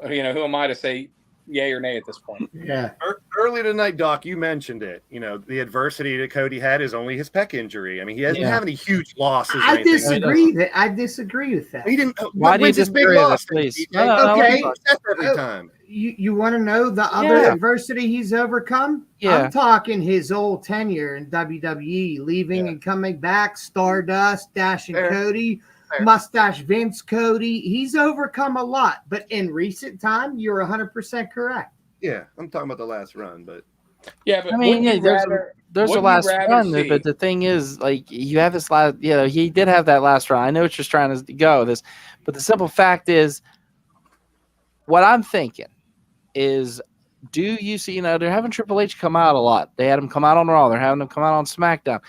who am I to say yay or nay at this point? Yeah. Early tonight, Doc, you mentioned it. The adversity that Cody had is only his pec injury. I mean, he doesn't have any huge losses. I disagree with that. He didn't. Why do you big disagree with loss? that, please? Okay. Every time. You want to know the other adversity he's overcome? Yeah. I'm talking his old tenure in WWE, leaving and coming back, Stardust, Dash and Cody, Mustache Vince Cody. He's overcome a lot, but in recent time, you're 100% correct. Yeah, I'm talking about the last run, but yeah, but I mean, there's a last run, but the thing is, like, you have this last, he did have that last run. I know what you're trying to go with this, but the simple fact is, what I'm thinking is, do you see, they're having Triple H come out a lot. They had him come out on Raw. They're having him come out on SmackDown.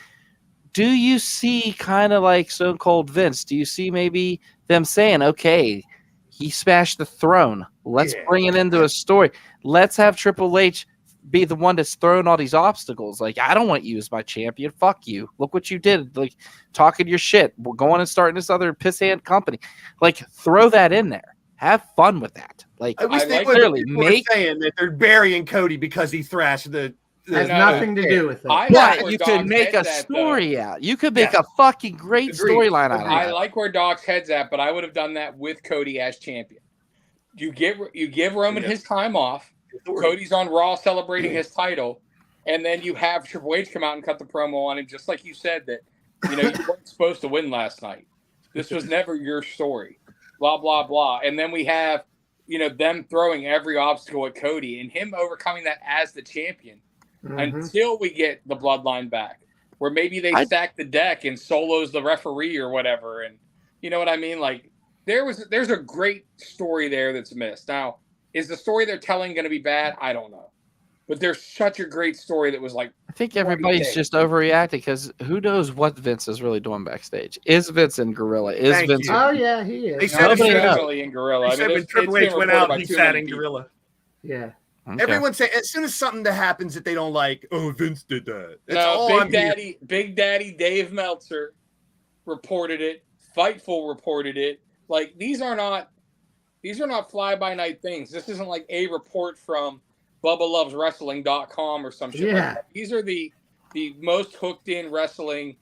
Do you see kind of like Stone Cold Vince? Do you see maybe them saying, okay, he smashed the throne. Let's bring it into a story. Let's have Triple H be the one that's throwing all these obstacles. Like, I don't want you as my champion. Fuck you. Look what you did. Like, talking your shit. We're going and starting this other pissant company. Like, throw that in there. Have fun with that. Like, I wish they clearly were saying that they're burying Cody because he thrashed the. Has nothing to do with it. But you could make a story out. You could make a fucking great storyline out of it. I like where Doc's head's at, but I would have done that with Cody as champion. You give Roman his time off. Cody's on Raw celebrating his title, and then you have Triple H come out and cut the promo on him, just like you said that you weren't supposed to win last night. This was never your story. Blah blah blah. And then we have them throwing every obstacle at Cody and him overcoming that as the champion. Until we get the Bloodline back, where maybe they stack the deck and Solo's the referee or whatever, and you know what I mean. Like there's a great story there that's missed. Now, is the story they're telling going to be bad? I don't know, but there's such a great story that was like. I think everybody's just overreacting because who knows what Vince is really doing backstage? Is Vince in Gorilla? Is Vince? Oh yeah, he is. They said definitely in Gorilla. They said when Triple H went out, he sat in Gorilla. Yeah. Okay. Everyone say as soon as something that happens that they don't like, oh, Vince did that. That's no, all Big Daddy Dave Meltzer reported it. Fightful reported it. Like these are not fly by night things. This isn't like a report from BubbaLovesWrestling.com or some shit. Like that. These are the most hooked in wrestling,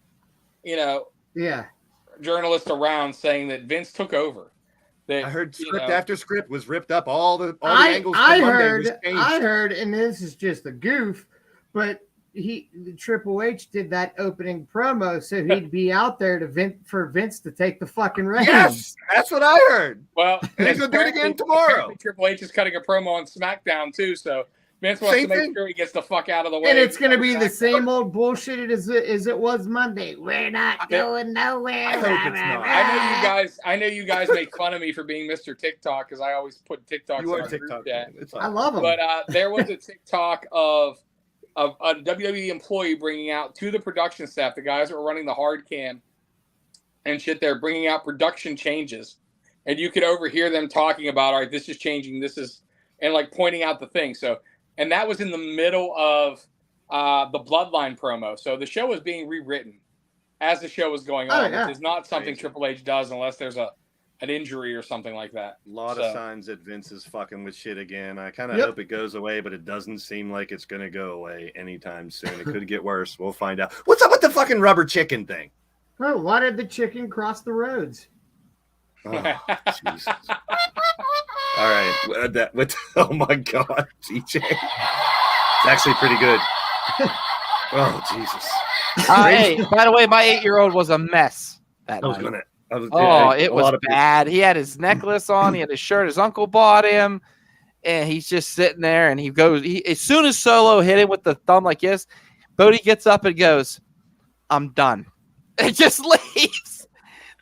journalists around saying that Vince took over. That, I heard script after script was ripped up. All the angles. I heard, and this is just a goof, but Triple H did that opening promo so he'd be out there for Vince to take the fucking reins. Yes, that's what I heard. Well, and he's gonna do it again tomorrow. Triple H is cutting a promo on SmackDown too, so Vince wants to make sure he gets the fuck out of the way. And it's going to be the same old bullshit as it was Monday. We're not going nowhere. I hope it's not. I know you guys make fun of me for being Mr. TikTok because I always put TikToks you on are TikTok. I love them. But there was a TikTok of a WWE employee bringing out to the production staff, the guys that were running the hard cam and shit, they're bringing out production changes. And you could overhear them talking about, all right, this is changing, and like pointing out the thing. And that was in the middle of the Bloodline promo. So the show was being rewritten as the show was going on, which is not something Triple H does unless there's an injury or something like that. A lot of signs that Vince is fucking with shit again. I kind of hope it goes away, but it doesn't seem like it's going to go away anytime soon. It could get worse. We'll find out. What's up with the fucking rubber chicken thing? Oh, why did the chicken cross the roads? Oh, Jesus. All right. Oh, my God, TJ. It's actually pretty good. Oh, Jesus. Hey, by the way, my 8-year-old was a mess that night. It was bad. He had his necklace on. He had his shirt his uncle bought him. And he's just sitting there, and he goes. As soon as Solo hit him with the thumb like this, Bodie gets up and goes, "I'm done." And just leaves.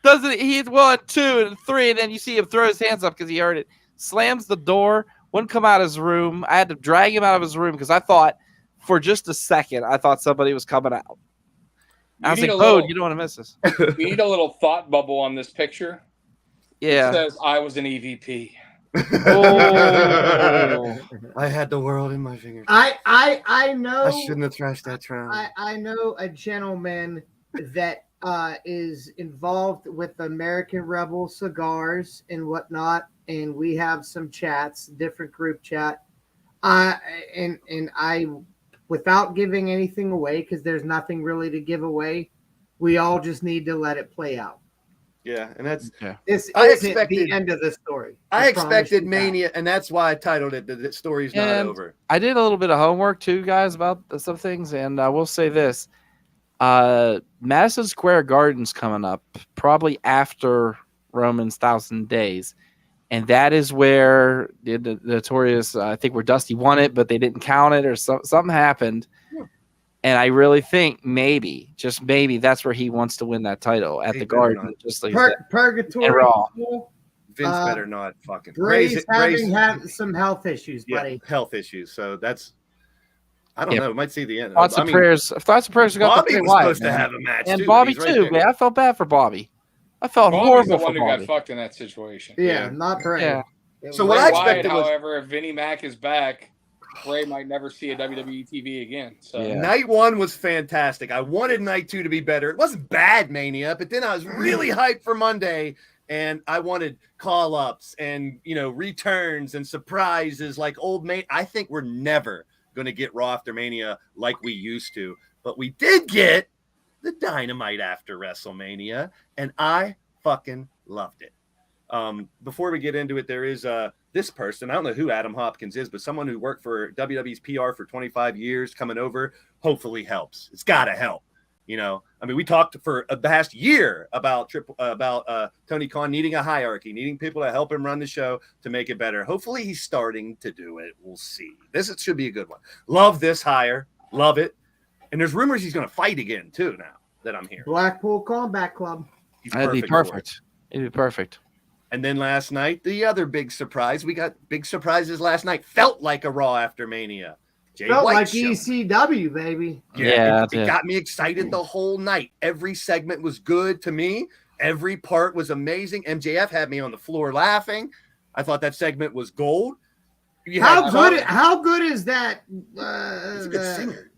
Doesn't he? He's 1, 2, and 3, and then you see him throw his hands up because he heard it. Slams the door. Wouldn't come out of his room. I had to drag him out of his room because I thought, for just a second, somebody was coming out. I was like, "Bode, you don't want to miss this." You need a little thought bubble on this picture. Yeah. It says, "I was an EVP." Oh, I had the world in my fingers. I know. I shouldn't have thrashed that trout. I know a gentleman that is involved with American Rebel Cigars and whatnot, and we have some chats, different group chat. And I, without giving anything away, because there's nothing really to give away, we all just need to let it play out. Yeah, and that's this isn't the end of the story. I expected Mania, and that's why I titled it "The Story's Not Over." I did a little bit of homework too, guys, about some things, and I will say this: Madison Square Garden's coming up, probably after Roman's 1,000 Days, and that is where the notorious, I think, where Dusty won it, but they didn't count it, or something happened. And I really think maybe, just maybe, that's where he wants to win that title at the Garden. Just like Purgatory. Vince better not fucking. Ray's having some health issues, buddy. Yeah, health issues. So that's, I don't know. We might see the end. Thoughts and prayers. Thoughts and prayers. Bobby was supposed to have a match, and Bobby too. Man, I felt bad for Bobby. I felt horrible the one for who Bobby. got fucked in that situation. Yeah, not Bray. Yeah. So what I expected was, however, if Vinnie Mac is back, Bray might never see a WWE TV again. So Night 1 was fantastic. I wanted Night 2 to be better. It wasn't bad, Mania, but then I was really hyped for Monday, and I wanted call-ups and returns and surprises like old mate. I think we're never going to get Raw after Mania like we used to, but we did get the Dynamite after WrestleMania, and I fucking loved it. Before we get into it, there is this person, I don't know who Adam Hopkins is, but someone who worked for WWE's PR for 25 years coming over, hopefully helps. It's got to help. We talked for the past year about Tony Khan needing a hierarchy, needing people to help him run the show to make it better. Hopefully he's starting to do it. We'll see. This should be a good one. Love this hire. Love it. And there's rumors he's going to fight again too now that I'm hearing. Blackpool Combat Club. That'd be perfect. It'd be perfect. And then last night, the other big surprise. We got big surprises last night. Felt like a Raw after Mania. Felt like ECW, baby. Yeah, it got me excited the whole night. Every segment was good to me. Every part was amazing. MJF had me on the floor laughing. I thought that segment was gold. How good is that? He's a good singer.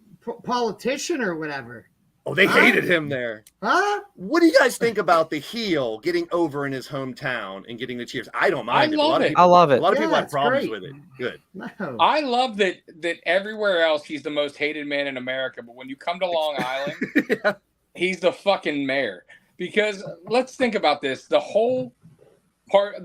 Politician or whatever. Oh, they hated him there. Huh? What do you guys think about the heel getting over in his hometown and getting the cheers? I don't mind it. I love it. A lot of people have problems with it. Good. No. I love that everywhere else he's the most hated man in America, but when you come to Long Island, he's the fucking mayor. Because let's think about this. The whole part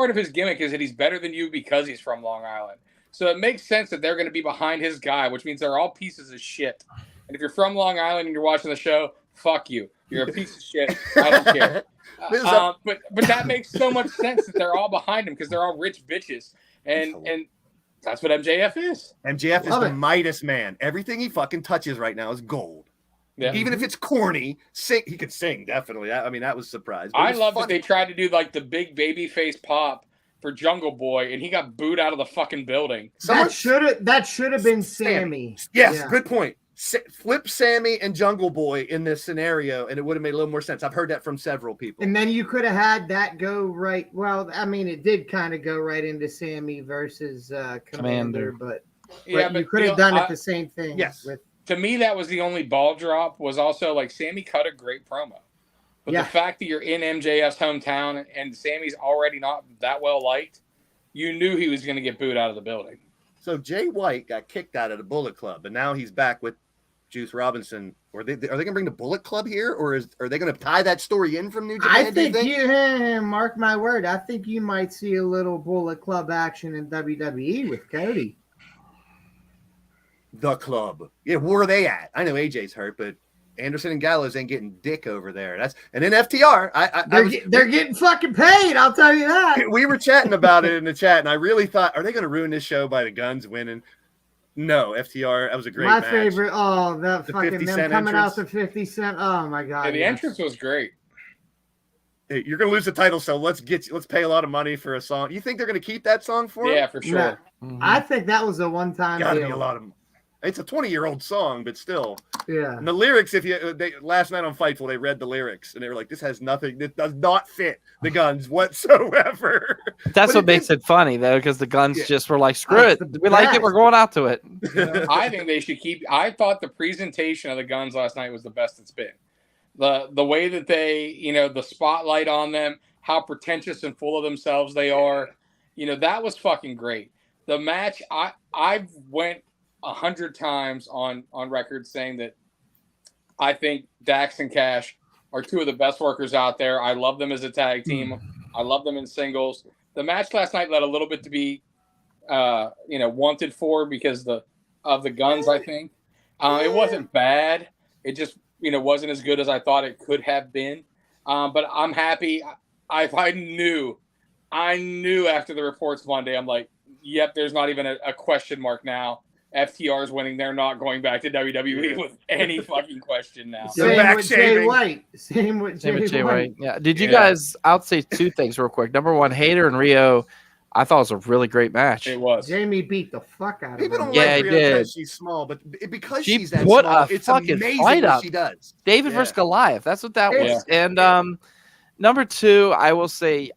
of his gimmick is that he's better than you because he's from Long Island. So it makes sense that they're going to be behind his guy, which means they're all pieces of shit. And if you're from Long Island and you're watching the show, fuck you. You're a piece of shit. I don't care. But that makes so much sense that they're all behind him because they're all rich bitches. And that's what MJF is. MJF is the Midas man. Everything he fucking touches right now is gold. Yeah. Even if it's corny, he could sing, definitely. That was a surprise. I love that they tried to do like the big baby face pop for Jungle Boy, and he got booed out of the fucking building. That should have been Sammy. Yes, good point. Flip Sammy and Jungle Boy in this scenario, and it would have made a little more sense. I've heard that from several people. And then you could have had that go right. Well, it did kind of go right into Sammy versus Commander, but you could have done it the same thing. Yes. To me, that was the only ball drop. Was also like Sammy cut a great promo, but the fact that you're in MJF's hometown and Sammy's already not that well liked, you knew he was going to get booed out of the building. So Jay White got kicked out of the Bullet Club, and now he's back with Juice Robinson. Are they going to bring the Bullet Club here, or are they going to tie that story in from New Japan? I think mark my word. I think you might see a little Bullet Club action in WWE with Cody. The Club. Yeah, where are they at? I know AJ's hurt, but Anderson and Gallows ain't getting dick over there. And then FTR. They're getting fucking paid. I'll tell you that. We were chatting about it in the chat, and I really thought, are they going to ruin this show by the Guns winning? No, FTR. That was a great match. My favorite. Oh, that The fucking 50 them Cent coming entrance. out to 50 Cent. Oh my god. Yeah, the entrance was great. Hey, you're going to lose the title, so let's pay a lot of money for a song. You think they're going to keep that song for him? Yeah, for sure. Mhm. I think that was a one-time Gotta be deal. a lot of. It's a 20-year-old song, but still. Yeah. And the lyrics, last night on Fightful, they read the lyrics and they were like, "This has nothing. This does not fit the Guns whatsoever." That's But what makes it funny though, because the Guns Yeah. just were like, "Screw That's it, the we like it, best. we're going out to it." I think they should keep. I thought the presentation of the Guns last night was the best it's been. The way that they, the spotlight on them, how pretentious and full of themselves they are, that was fucking great. The match, I went 100 times on record saying that I think Dax and Cash are two of the best workers out there. I love them as a tag team. I love them in singles. The match last night led a little bit to be, wanted for because of the Guns. I think it wasn't bad. It just wasn't as good as I thought it could have been. But I'm happy. I knew after the reports Monday. I'm like, yep. There's not even a question mark now. FTR is winning. They're not going back to WWE with any fucking question now. So back with Jay shaving. White. Same with Jay White. Yeah. Did you Yeah. guys? I'll say two things real quick. Number one, Hater and Rio, I thought was a really great match. It was. Jamie beat the fuck out of People him. don't Yeah, like he Rhea did. because she's small, but because She she's that put small, a it's fucking amazing fight what up. she does. David Yeah. versus Goliath. That's what that Yeah. was. And number two, I will say,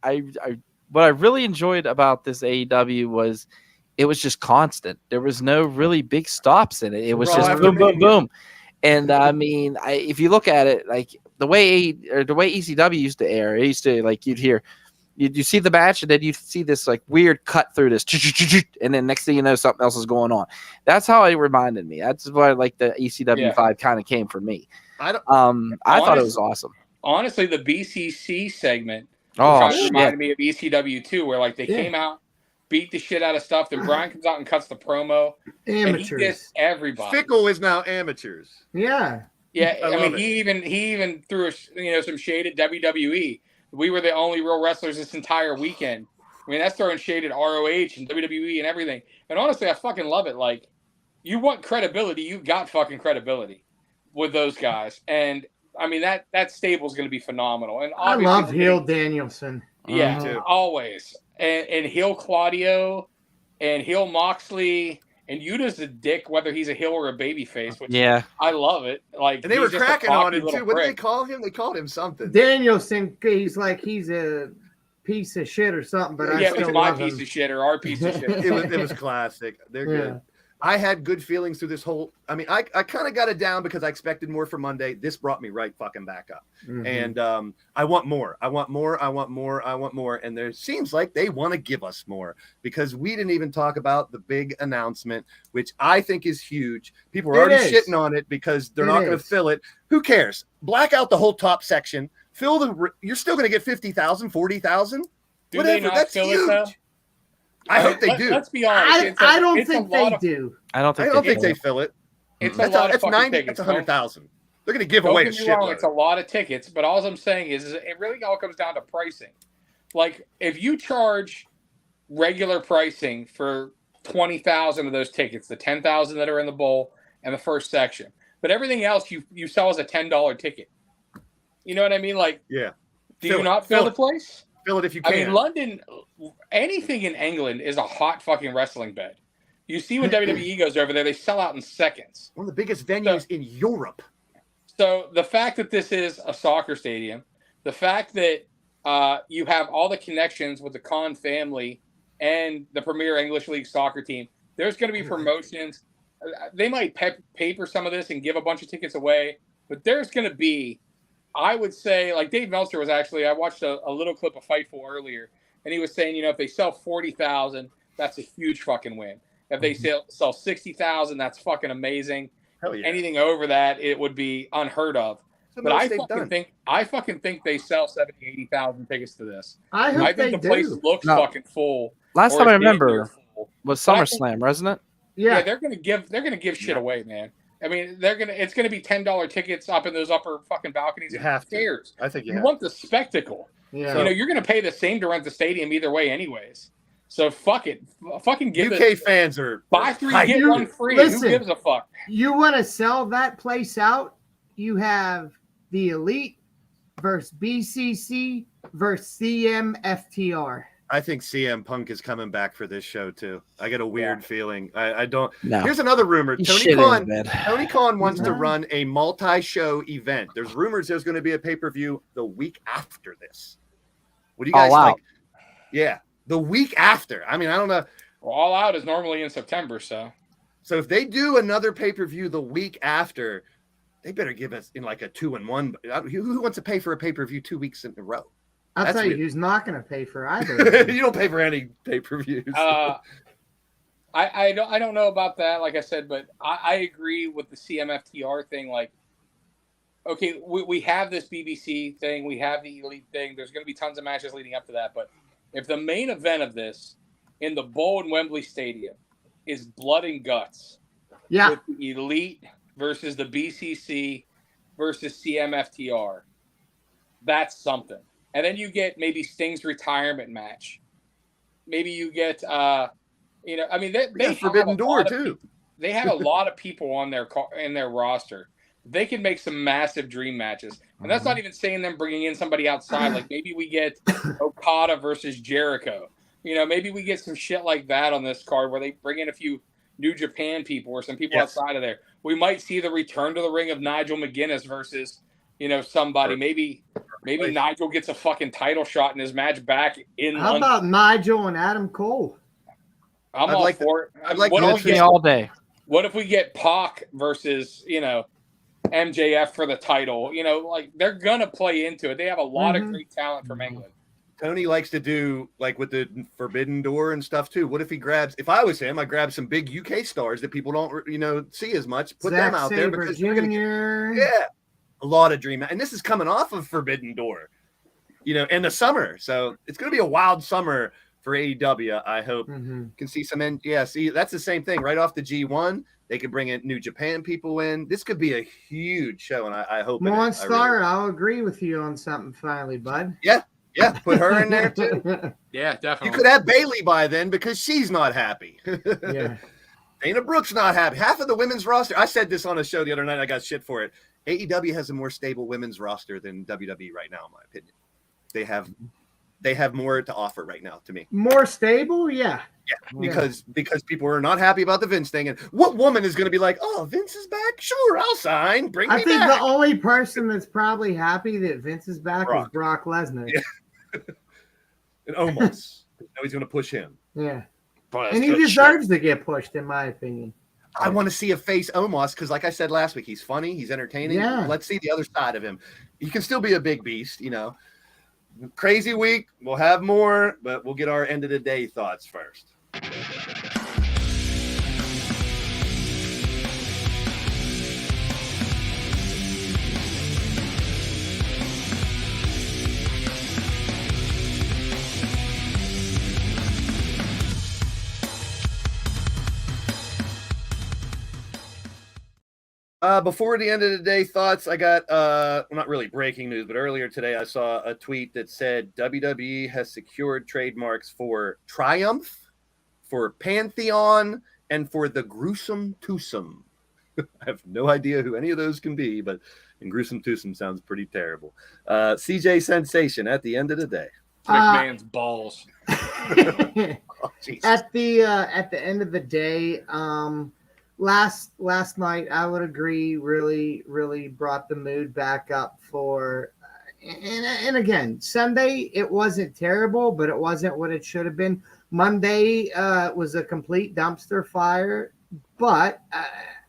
what I really enjoyed about this AEW was it was just constant. There was no really big stops in it. It was Raw just after boom, boom, Mania. boom. And I mean, if you look at it, like the way ECW used to air, it used to like you see the match and then you see this like weird cut through this, and then next thing you know, something else is going on. That's how it reminded me. That's why like the ECW vibe kind of came for me. I thought it was awesome. Honestly, the BCC segment Oh, reminded me of ECW too, where like they came out, beat the shit out of stuff, then Brian comes out and cuts the promo, and he Amateurs. dissed everybody. Fickle is now amateurs. Yeah. Yeah, I I mean, love it. he even threw some shade at WWE. We were the only real wrestlers this entire weekend. I mean, that's throwing shade at ROH and WWE and everything. And honestly, I fucking love it. Like, you want credibility, you got fucking credibility with those guys. And I mean, that stable is going to be phenomenal. And I obviously love Hill Danielson. Yeah, Me too. always. And Hill Claudio and Hill Moxley. And Yuta's a dick, whether he's a heel or a babyface. Which I love it. Like, And they were he's just a cracking on cocky him little too. What did they prick. call him? They called him something. Danielson, he's a piece of shit or something, but I Yeah, still it's my love piece him. of shit or our piece of shit. It was classic. They're good. I had good feelings through this whole. I mean, I kind of got it down because I expected more for Monday. This brought me right fucking back up, and I want more. I want more. I want more. I want more. And there seems like they want to give us more because we didn't even talk about the big announcement, which I think is huge. People are already shitting on it because they're not going to fill it. Who cares? Black out the whole top section. Fill the. You're still going to get 50,000, 40,000. Do they not That's fill huge. it though? I hope they do. Let's be honest. I don't think they do. I don't I think don't think they fill it. It's a That's lot of that's fucking 90. tickets. That's 100,000. They're going to give Don't away a get me wrong, shitload. it's a lot of tickets, but all I'm saying is it really all comes down to pricing. Like, if you charge regular pricing for 20,000 of those tickets, the 10,000 that are in the bowl and the first section, but everything else you sell as a $10 ticket. You know what I mean? Like, Yeah. do Fill you it. not Fill fill it. the place? Fill it if you I can. mean, London, anything in England is a hot fucking wrestling bed. You see when WWE goes over there, they sell out in seconds. One of the biggest venues in Europe. So the fact that this is a soccer stadium, the fact that you have all the connections with the Khan family and the Premier English League soccer team, there's going to be promotions. They might pay for some of this and give a bunch of tickets away, but there's going to be, I would say, like Dave Meltzer was actually, I watched a little clip of Fightful earlier, and he was saying, if they sell 40,000, that's a huge fucking win. If they sell 60,000, that's fucking amazing. Hell yeah. Anything over that, it would be unheard of. But I fucking think they sell 70,000, 80,000 tickets to this. I think the place looks fucking full. Last or time I it's damn near remember full. was SummerSlam, wasn't it? Yeah, they're gonna give shit away, man. I mean, it's gonna be $10 tickets up in those upper fucking balconies. You have to. I think you want the spectacle. Yeah. You know, you're gonna pay the same to rent the stadium either way, anyways. So fuck it. Fucking give UK fans are buy 3 get 1 free. Listen, who gives a fuck? You want to sell that place out? You have the Elite versus BCC versus CMFTR. I think CM Punk is coming back for this show too. I get a weird feeling. I don't. No. Here's another rumor. He's Tony Khan wants to run a multi-show event. There's rumors there's going to be a pay-per-view the week after this. What do you guys think? Yeah, the week after. I mean, I don't know. Well, All Out is normally in September, so if they do another pay-per-view the week after, they better give us in like a 2-1. Who wants to pay for a pay-per-view 2 weeks in a row? I'll tell you who's not going to pay for either. You don't pay for any pay-per-views. I don't know about that, like I said, but I agree with the CMFTR thing. Like, okay, we have this BBC thing, we have the Elite thing. There's going to be tons of matches leading up to that, but if the main event of this in the Bowl in Wembley Stadium is blood and guts, with the Elite versus the BCC versus CMFTR, that's something. And then you get maybe Sting's retirement match. Maybe you get, I mean, they Forbidden Door too. They have a lot of people on in their roster. They can make some massive dream matches, and that's not even saying them bringing in somebody outside. Like maybe we get Okada versus Jericho. You know, maybe we get some shit like that on this card where they bring in a few New Japan people or some people outside of there. We might see the return to the ring of Nigel McGuinness versus, somebody. Maybe Nigel gets a fucking title shot in his match back in How London. about Nigel and Adam Cole? I'm all for it. I'd like all day. What if we get Pac versus, MJF for the title? Like they're gonna play into it. They have a lot of great talent from England. Tony likes to do like with the Forbidden Door and stuff too. What if he grabs? If I was him, I'd grab some big UK stars that people don't, see as much. Put them out there because Jr. A lot of dream, and this is coming off of Forbidden Door, in the summer. So it's going to be a wild summer for AEW. I hope can see some. See, that's the same thing right off the G1. They could bring in New Japan people in. This could be a huge show, and I hope. Monstar, I'll agree with you on something finally, bud. Yeah, put her in there too. Yeah, definitely. You could have Bayley by then because she's not happy. Yeah. Dana Brooke's not happy. Half of the women's roster. I said this on a show the other night. I got shit for it. AEW has a more stable women's roster than WWE right now, in my opinion. They have more to offer right now to me. More stable, yeah. Because people are not happy about the Vince thing, and what woman is going to be like, "Oh, Vince is back? Sure, I'll sign. Bring me back." I think the only person that's probably happy that Vince is back is Brock Lesnar. Yeah. And Omos. Now he's going to push him. Yeah, and he deserves to get pushed, in my opinion. I want to see a face Omos because, like I said last week, he's funny, he's entertaining. Yeah. Let's see the other side of him. He can still be a big beast, Crazy week. We'll have more, but we'll get our end of the day thoughts first. Before the end of the day thoughts, I got not really breaking news, but earlier today I saw a tweet that said WWE has secured trademarks for Triumph, for Pantheon, and for the Gruesome Twosome. I have no idea who any of those can be, but Gruesome Twosome sounds pretty terrible. CJ Sensation at the end of the day. McMahon's balls. At the end of the day, last night I would agree really brought the mood back up for and again, Sunday it wasn't terrible, but it wasn't what it should have been. Monday was a complete dumpster fire, but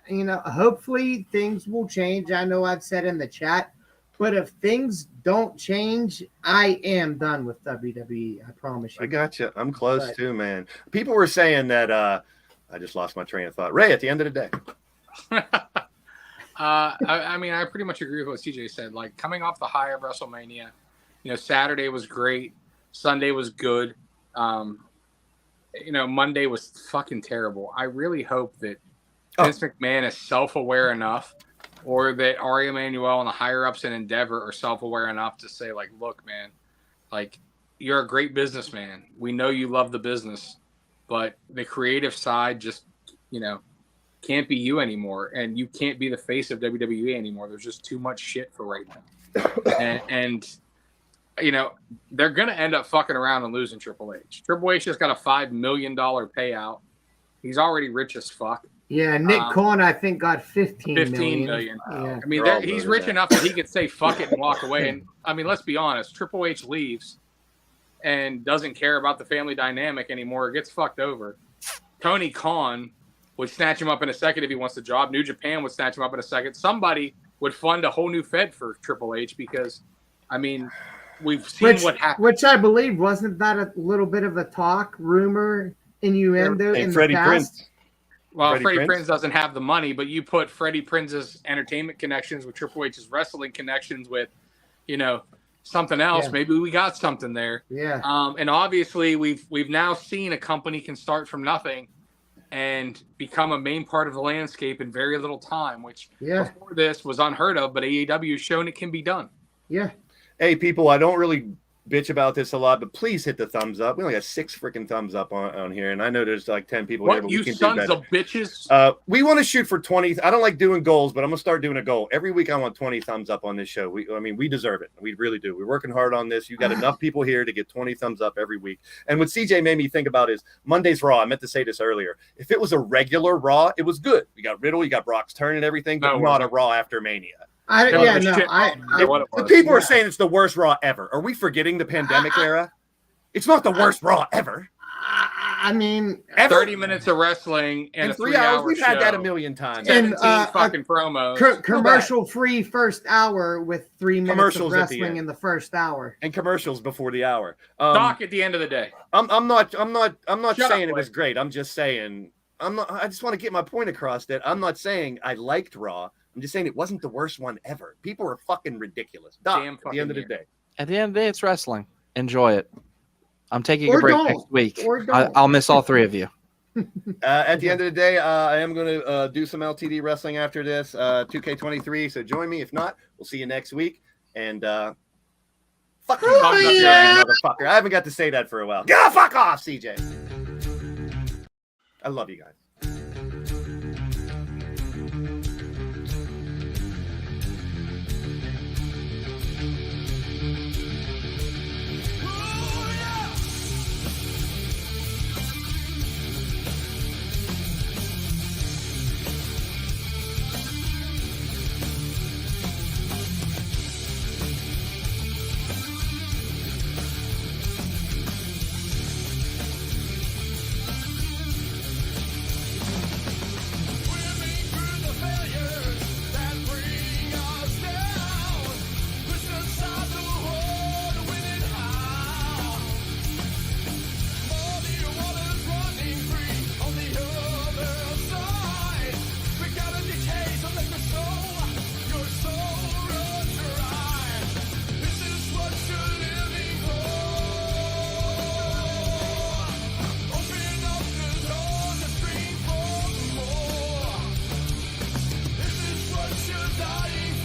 hopefully things will change. I know I've said in the chat, but if things don't change, I am done with WWE. I promise you. I got you. I'm close too, man. People were saying that I just lost my train of thought. Ray, at the end of the day. I mean, I pretty much agree with what CJ said. Like, coming off the high of WrestleMania, Saturday was great. Sunday was good. Monday was fucking terrible. I really hope that Vince McMahon is self-aware enough, or that Ari Emanuel and the higher-ups in Endeavor are self-aware enough to say, like, look, man, like, you're a great businessman. We know you love the business, but the creative side just, can't be you anymore, and you can't be the face of WWE anymore. There's just too much shit for right now. and they're going to end up fucking around and losing Triple H. Triple H just got a $5 million payout. He's already rich as fuck. Yeah, Nick Khan, I think, got 15 million. Yeah. I mean, he's rich enough that he could say fuck it and walk away. And I mean, let's be honest, Triple H leaves and doesn't care about the family dynamic anymore, gets fucked over. Tony Khan would snatch him up in a second if he wants the job. New Japan would snatch him up in a second. Somebody would fund a whole new Fed for Triple H because, I mean, we've seen what happened. Which I believe, wasn't that a little bit of a talk, rumor, innuendo in Freddie the past? Prinze. Well, Freddie Prinze doesn't have the money, but you put Freddie Prinze's entertainment connections with Triple H's wrestling connections with, something else. Yeah. Maybe we got something there. Yeah. And obviously, we've now seen a company can start from nothing and become a main part of the landscape in very little time, which before this was unheard of. But AEW has shown it can be done. Yeah. Hey, people, I don't really bitch about this a lot, but please hit the thumbs up. We only got 6 freaking thumbs up on here, and I know there's like 10 people here. What, but you sons of bitches? We want to shoot for 20. I don't like doing goals, but I'm gonna start doing a goal every week. I want 20 thumbs up on this show. We deserve it. We really do. We're working hard on this. You got enough people here to get 20 thumbs up every week. And what CJ made me think about is Monday's Raw. I meant to say this earlier. If it was a regular Raw, it was good. You got Riddle, you got Brock's turn and everything, but not a Raw after Mania. The people are saying it's the worst Raw ever. Are we forgetting the pandemic era? It's not the worst Raw ever. I mean, 30 minutes of wrestling and a 3 hours. We've had that a show. million times. 17 fucking promos. Commercial-free first hour with 3 minutes commercials of wrestling in the first hour, and commercials before the hour. Doc at the end of the day. I'm not saying it was great. I'm just saying I just want to get my point across that I'm not saying I liked Raw. I'm just saying it wasn't the worst one ever. People are fucking ridiculous. Doc, at the end of the day. At the end of the day, it's wrestling. Enjoy it. I'm taking a break next week. I'll miss all 3 of you. At the end of the day, I am going to do some LTD wrestling after this, 2K23. So join me. If not, we'll see you next week. And fuck you, motherfucker. I haven't got to say that for a while. Fuck off, CJ. I love you guys.